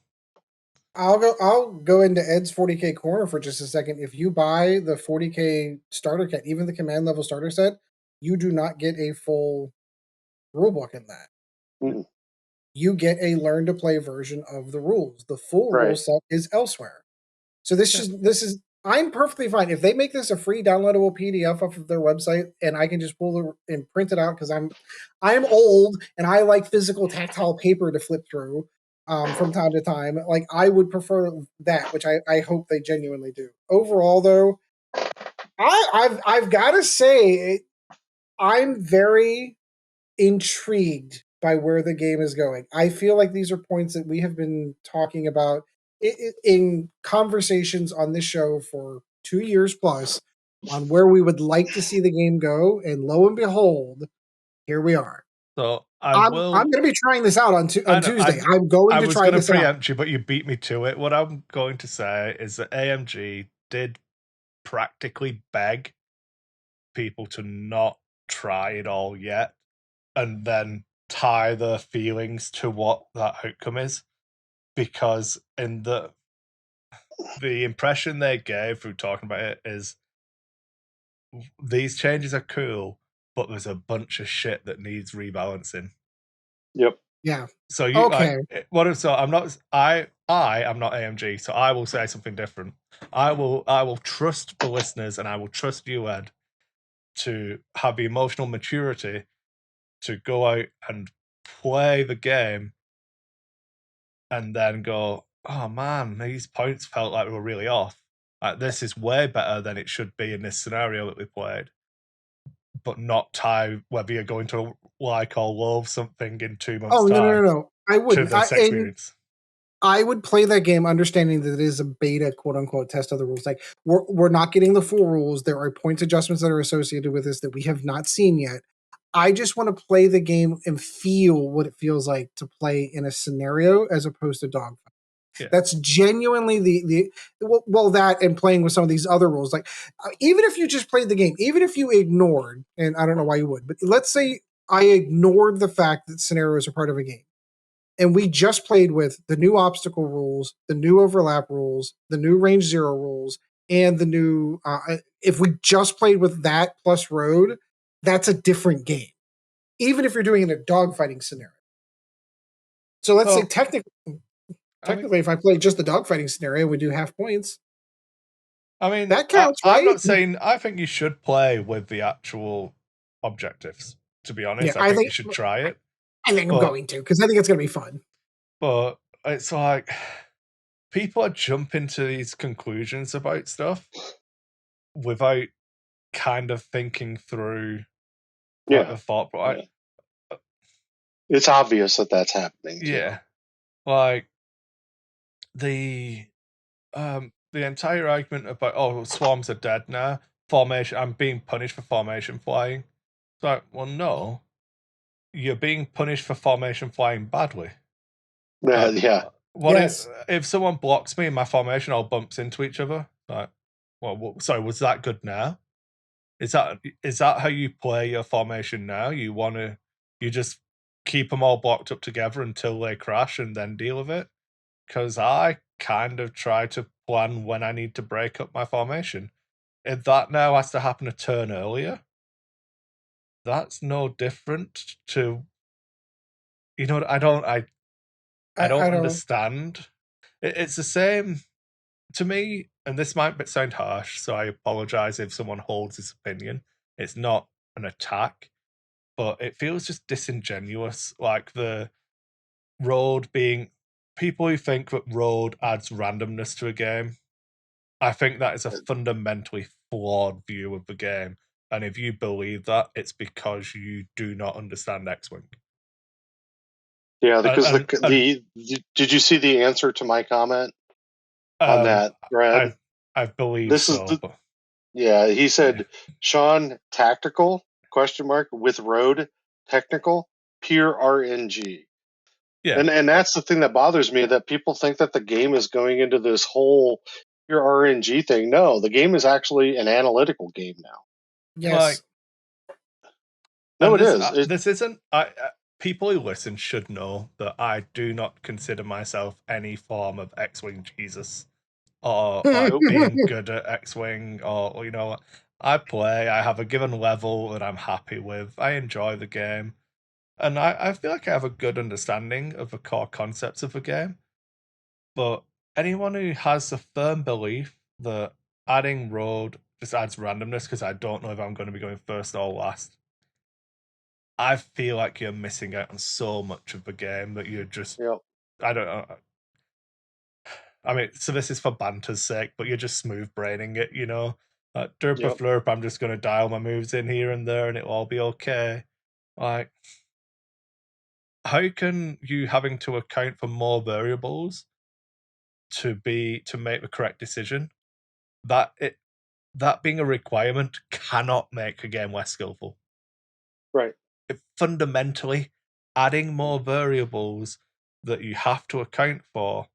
I'll go into Ed's 40K corner for just a second. If you buy the 40K starter kit, even the command level starter set, you do not get a full rulebook in that. Mm-mm. You get a learn to play version of the rules. The full rule set is elsewhere. So this is I'm perfectly fine if they make this a free downloadable PDF off of their website, and I can just pull it and print it out because I'm old and I like physical tactile paper to flip through from time to time. Like I would prefer that, which I hope they genuinely do. Overall, though, I've got to say I'm very intrigued by where the game is going. I feel like these are points that we have been talking about in conversations on this show for 2 years plus on where we would like to see the game go, and lo and behold, here we are. So I'm going to be trying this out on Tuesday. I'm going to try this out. I was going to preempt you, but you beat me to it. What I'm going to say is that AMG did practically beg people to not try it all yet, and then tie their feelings to what that outcome is, because in the impression they gave through talking about it is these changes are cool, but there's a bunch of shit that needs rebalancing. Yep. Yeah. So you okay. So I'm not. I am not AMG. So I will say something different. I will trust the listeners, and I will trust you, Ed, to have the emotional maturity to go out and play the game, and then go, oh man, these points felt like they were really off. This is way better than it should be in this scenario that we played. But not tie whether you're going to like or love something in 2 months' time. No. I wouldn't. To this experience. I would play that game understanding that it is a beta, quote unquote, test of the rules. Like we're not getting the full rules. There are points adjustments that are associated with this that we have not seen yet. I just want to play the game and feel what it feels like to play in a scenario as opposed to dogfight. Yeah. That's genuinely that and playing with some of these other rules. Like even if you just played the game, even if you ignored, and I don't know why you would, but let's say I ignored the fact that scenarios are part of a game, and we just played with the new obstacle rules, the new overlap rules, the new range zero rules, and the new. If we just played with that plus road, that's a different game, even if you're doing it in a dogfighting scenario. So let's say technically, if I play just the dogfighting scenario, we do half points. I mean, that counts, right? I'm not saying. I think you should play with the actual objectives. To be honest, I think you should try it. I think I'm going to, because I think it's going to be fun. But it's like people are jumping to these conclusions about stuff without kind of thinking through the thought. But it's obvious that that's happening. Yeah, like the entire argument about swarms are dead now. Formation, I'm being punished for formation flying. It's like, well, no, you're being punished for formation flying badly. If someone blocks me in my formation, all bumps into each other. Like, well, sorry, was that good now? Is that how you play your formation now? You just keep them all blocked up together until they crash and then deal with it? Because I kind of try to plan when I need to break up my formation. If that now has to happen a turn earlier, that's no different to, I don't understand. It's the same to me, and this might sound harsh, so I apologize if someone holds this opinion. It's not an attack, but it feels just disingenuous. Like the road being, people who think that road adds randomness to a game, I think that is a fundamentally flawed view of the game. And if you believe that, it's because you do not understand X-Wing. Yeah, because did you see the answer to my comment on that thread? I believe so. Yeah, he said, Sean, tactical, ? With road, technical, pure RNG. Yeah. And that's the thing that bothers me, that people think that the game is going into this whole pure RNG thing. No, the game is actually an analytical game now. Yes. No, it is. This isn't... people who listen should know that I do not consider myself any form of X-Wing Jesus. Or being good at X-Wing, or I play, I have a given level that I'm happy with, I enjoy the game, and I feel like I have a good understanding of the core concepts of the game. But anyone who has a firm belief that adding road just adds randomness because I don't know if I'm going to be going first or last. I feel like you're missing out on so much of the game that you're just. Yep. I don't know. I mean, so this is for banter's sake, but you're just smooth braining it, you know? Derp or flurp, I'm just going to dial my moves in here and there and it'll all be okay. Like, how can you having to account for more variables to make the correct decision? That being a requirement cannot make a game less skillful. Right. Fundamentally, adding more variables that you have to account for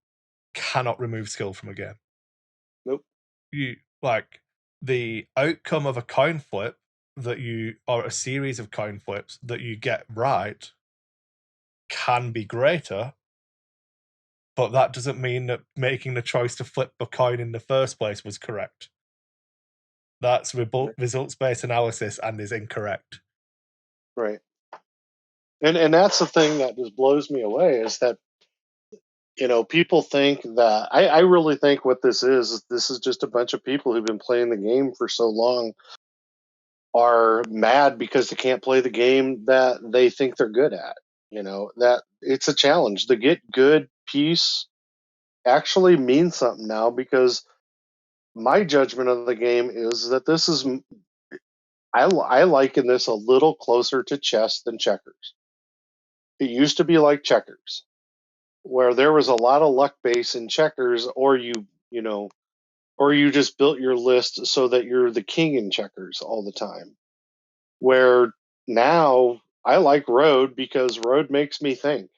cannot remove skill from a game. Nope. You like the outcome of a coin flip or a series of coin flips that you get right can be greater, but that doesn't mean that making the choice to flip the coin in the first place was correct. That's results-based analysis and is incorrect. Right. And that's the thing that just blows me away is that, you know, people think that I really think what this is just a bunch of people who've been playing the game for so long are mad because they can't play the game that they think they're good at. You know, that it's a challenge. The get good piece actually means something now because my judgment of the game is that this is I liken this a little closer to chess than checkers. It used to be like checkers, where there was a lot of luck base in checkers, or you just built your list so that you're the king in checkers all the time. Where now I like road because road makes me think.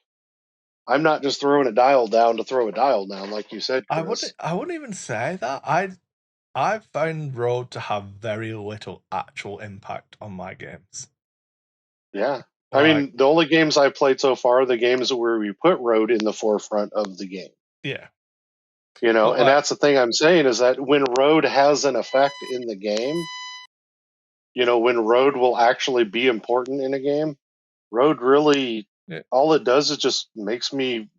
I'm not just throwing a dial down to throw a dial down, like you said, Kris. I wouldn't even say that. I've found road to have very little actual impact on my games. Yeah. I mean, the only games I've played so far are the games where we put road in the forefront of the game. Yeah. You know, and that's the thing I'm saying is that when road has an effect in the game, you know, when road will actually be important in a game, road really all it does is just makes me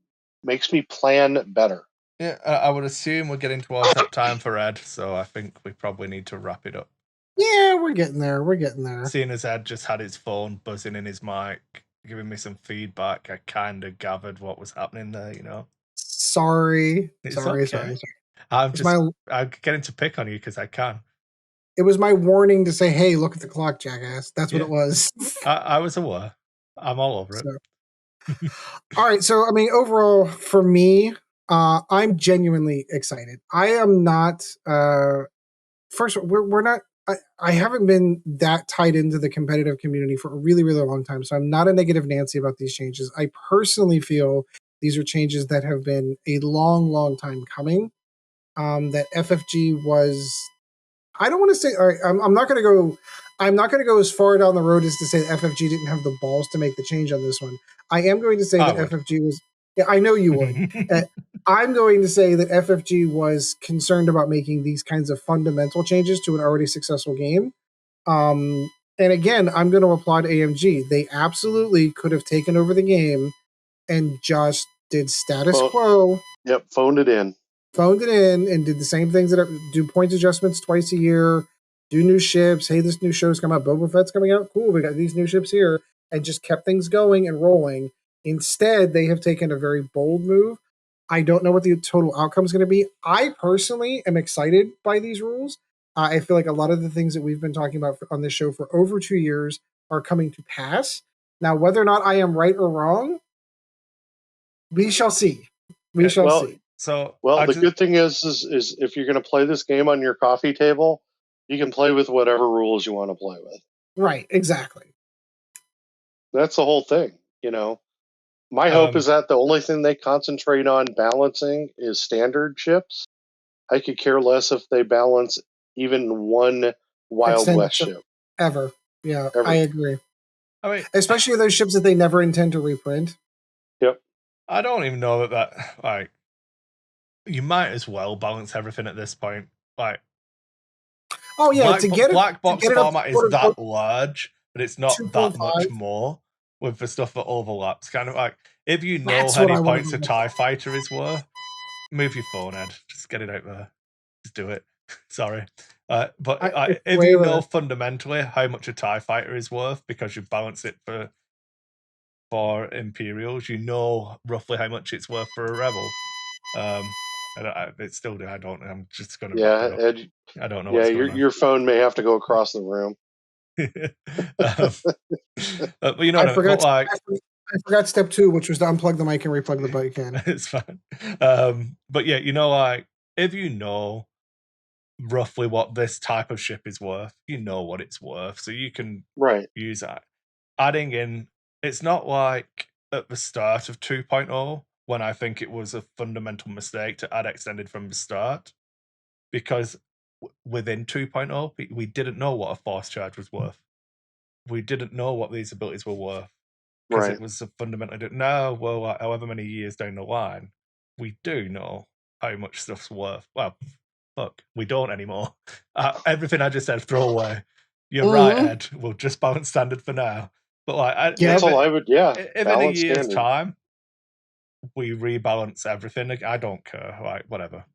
plan better. Yeah, I would assume we're getting towards that time for Ed, so I think we probably need to wrap it up. Yeah, we're getting there. Seeing as Ed just had his phone buzzing in his mic, giving me some feedback, I kind of gathered what was happening there, you know? Sorry. Sorry. I'm getting to pick on you because I can. It was my warning to say, hey, look at the clock, jackass. That's what it was. I was aware. I'm all over it. All right. So, I mean, overall, for me, I'm genuinely excited. I am not, first, we're not, I haven't been that tied into the competitive community for a really, really long time. So I'm not a negative Nancy about these changes. I personally feel these are changes that have been a long, long time coming. That FFG was, I don't want to say, all right, I'm not going to go, I'm not going to go as far down the road as to say that FFG didn't have the balls to make the change on this one. I am going to say that FFG was, yeah, I know you would. I'm going to say that FFG was concerned about making these kinds of fundamental changes to an already successful game. And again, I'm going to applaud AMG. They absolutely could have taken over the game and just did status quo. Yep, phoned it in And did the same things that do point adjustments twice a year, do new ships. Hey, this new show's coming out. Boba Fett's coming out. Cool. We got these new ships here, and just kept things going and rolling. Instead, they have taken a very bold move. I don't know what the total outcome is going to be. I personally am excited by these rules. I feel like a lot of the things that we've been talking about on this show for over 2 years are coming to pass. Now, whether or not I am right or wrong, we shall see. We shall see. So, the good thing is if you're going to play this game on your coffee table, you can play with whatever rules you want to play with. Right, exactly. That's the whole thing, you know. My hope is that the only thing they concentrate on balancing is standard ships. I could care less if they balance even one Wild West ship. Ever. Yeah, Ever. I agree. I mean, especially those ships that they never intend to reprint. Yep. I don't even know that like you might as well balance everything at this point. Like, oh yeah, black box format is that large, but it's not that much more with the stuff that overlaps. Kind of like if you know how many points a TIE fighter is worth, move your phone, Ed. Just get it out there. Just do it. Sorry. But if you know fundamentally how much a TIE fighter is worth because you balance it for Imperials, you know roughly how much it's worth for a Rebel. It's still, I don't. I'm just going to wrap it up. I don't know. Yeah, your phone may have to go across the room. But you know, I forgot step 2, which was to unplug the mic and replug the mic in. It's fine. But yeah, you know, like if you know roughly what this type of ship is worth, you know what it's worth, so you can use that. Adding in, it's not like at the start of 2.0 when I think it was a fundamental mistake to add extended from the start, because within 2.0 we didn't know what a force charge was worth. We didn't know what these abilities were worth because it was a fundamentally now. Well, like, however many years down the line, we do know how much stuff's worth. Well, fuck, we don't anymore. Everything I just said, throw away. You're right, Ed. We'll just balance standard for now. But like, that's all I would. Yeah, if in a year's time we rebalance everything, I don't care. Like, whatever.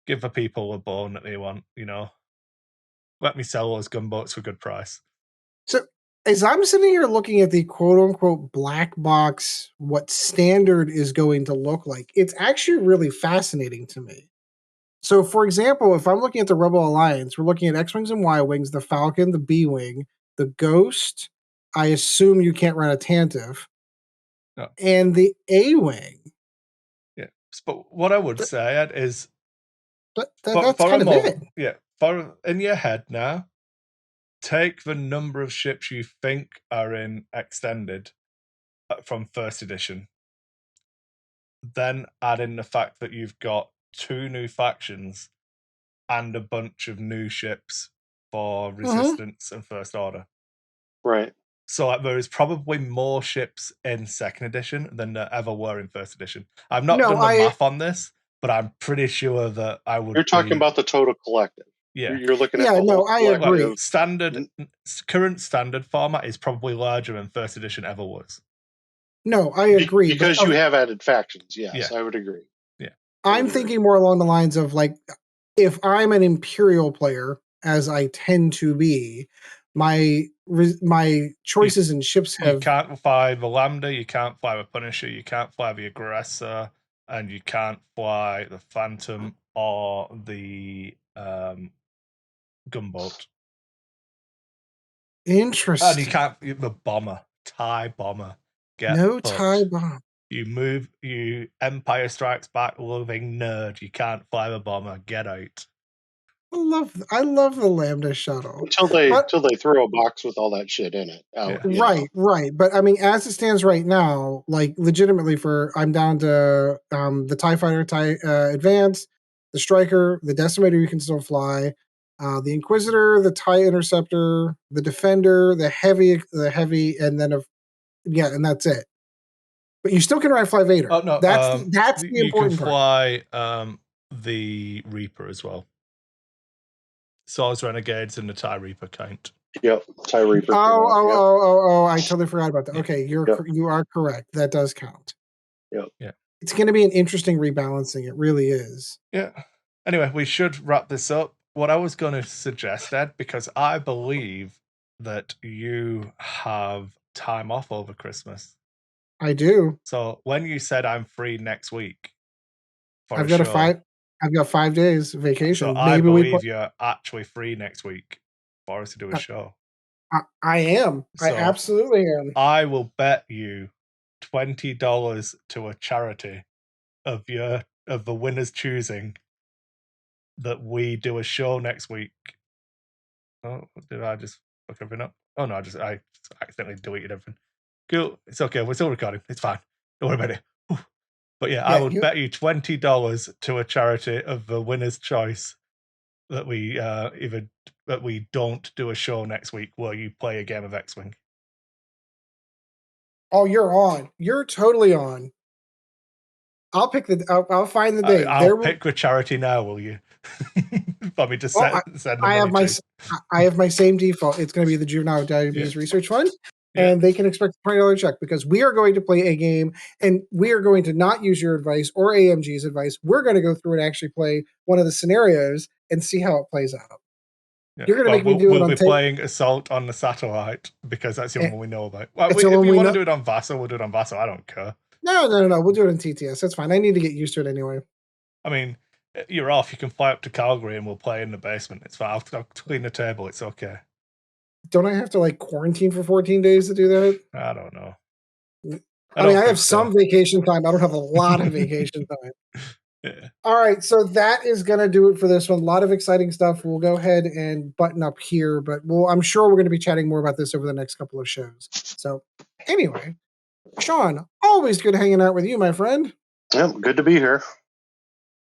Give the people a bone that they want. You know, let me sell those gunboats for a good price. So, as I'm sitting here looking at the quote unquote black box, what standard is going to look like, it's actually really fascinating to me. So, for example, if I'm looking at the Rebel Alliance, we're looking at X-Wings and Y-Wings, the Falcon, the B-Wing, the Ghost. I assume you can't run a Tantive. No. And the A-Wing. Yeah. But what I would say, Ed, is that's kind of it. Yeah. For in your head now, take the number of ships you think are in extended from first edition. Then add in the fact that you've got 2 new factions and a bunch of new ships for Resistance and First Order. Right. So like, there is probably more ships in second edition than there ever were in first edition. I've not done the math on this, but I'm pretty sure that I would. You're talking about the total collective. Yeah, you're looking at. I agree. Current standard format is probably larger than first edition ever was. No, I agree. Because you have added factions. Yes, I would agree. Yeah. I'm thinking more along the lines of like, if I'm an Imperial player, as I tend to be, my choices in ships have. You can't fly the Lambda, you can't fly the Punisher, you can't fly the Aggressor, and you can't fly the Phantom or the gunboat. Interesting. And you can't the bomber, TIE bomber. TIE bomber. You Empire Strikes Back loving nerd. You can't fly the bomber. Get out. I love the Lambda shuttle until they throw a box with all that shit in it out. Right. But I mean, as it stands right now, like legitimately, I'm down to the TIE Fighter, TIE Advance, the Striker, the Decimator you can still fly, the Inquisitor, the TIE Interceptor, the Defender, the heavy, and then and that's it. But you still can fly Vader. Oh no, that's the important part. You can fly the Reaper as well. Swords Renegades and the TIE Reaper count. Yep, TIE Reaper. Oh! I totally forgot about that. Okay, you are correct. That does count. Yep. Yeah. It's going to be an interesting rebalancing. It really is. Yeah. Anyway, we should wrap this up. What I was going to suggest, Ed, because I believe that you have time off over Christmas. I do. So when you said I'm free next week, I've got 5 days vacation. So I believe you're actually free next week for us to do a show. I am. I absolutely am. I will bet you $20 to a charity of the winner's choosing that we do a show next week. Oh, did I just fuck everything up? Oh no, I accidentally deleted everything. Cool. It's okay. We're still recording. It's fine. Don't worry about it. Whew. But yeah, I would bet you $20 to a charity of the winner's choice that we that we don't do a show next week where you play a game of X-Wing. Oh, you're on. You're totally on. I'll pick I'll find the date. I'll pick the charity now. Will you? For me to send I have my same default. It's going to be the Juvenile Diabetes Research Fund. And they can expect a $20 check because we are going to play a game and we are going to not use your advice or AMG's advice. We're going to go through and actually play one of the scenarios and see how it plays out. Yeah. You're going to make me do it on We'll be playing Assault on the Satellite because that's the only one we know about. Well, if you want to do it on Vassal, we'll do it on Vassal. I don't care. No. We'll do it on TTS. That's fine. I need to get used to it anyway. I mean, you're off. You can fly up to Calgary and we'll play in the basement. It's fine. I'll clean the table. It's okay. Don't I have to quarantine for 14 days to do that? I don't know. I have some vacation time. I don't have a lot of vacation time. Yeah. All right. So that is going to do it for this one. A lot of exciting stuff. We'll go ahead and button up here, but I'm sure we're going to be chatting more about this over the next couple of shows. So anyway, Sean, always good hanging out with you, my friend. Yeah, good to be here.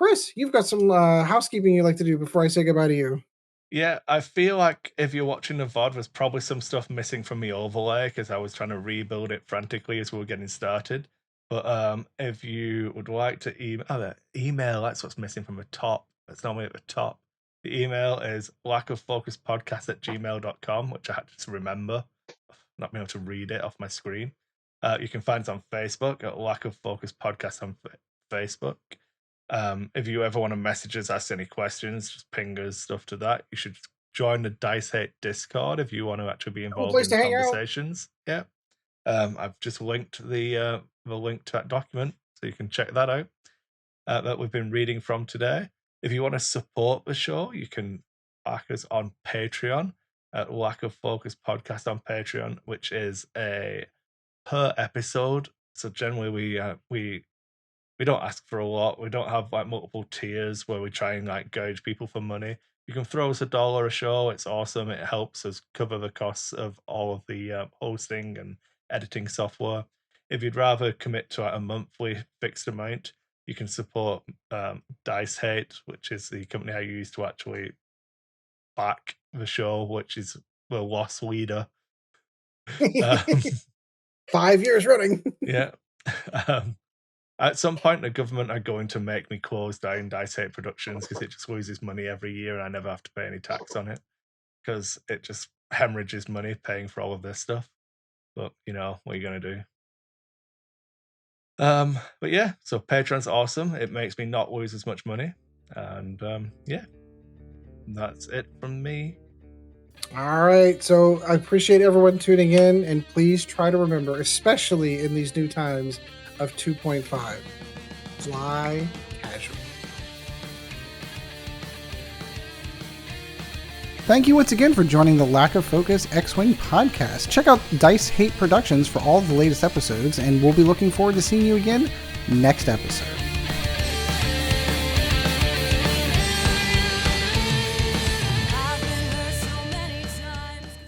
Kris, you've got some housekeeping you'd like to do before I say goodbye to you. Yeah, I feel like if you're watching the VOD, there's probably some stuff missing from the overlay because I was trying to rebuild it frantically as we were getting started. But if you would like to email, that's what's missing from the top. That's normally at the top. The email is lackoffocuspodcast@gmail.com, which I had to remember, not being able to read it off my screen. You can find us on Facebook at Lack of Focus Podcast on Facebook. If you ever want to message us, ask any questions, just ping us stuff to that. You should join the Dice Hate Discord if you want to actually be involved in conversations. Yeah. I've just linked the link to that document, so you can check that out. That we've been reading from today. If you want to support the show, you can back us on Patreon at Lack of Focus Podcast on Patreon, which is a per episode. So generally we don't ask for a lot. We don't have multiple tiers where we try and gauge people for money. You can throw us $1 a show. It's awesome. It helps us cover the costs of all of the hosting and editing software. If you'd rather commit to a monthly fixed amount, you can support Dice Hate, which is the company I use to actually back the show, which is the loss leader. 5 years running. Yeah. At some point, the government are going to make me close down Dice Hate Productions because it just loses money every year and I never have to pay any tax on it because it just hemorrhages money paying for all of this stuff. But, what are you going to do? But yeah, so Patreon's awesome. It makes me not lose as much money. And yeah, that's it from me. All right. So I appreciate everyone tuning in. And please try to remember, especially in these new times, of 2.5. Fly casual. Thank you once again for joining the Lack of Focus X-Wing podcast. Check out Dice Hate Productions for all of the latest episodes, and we'll be looking forward to seeing you again next episode.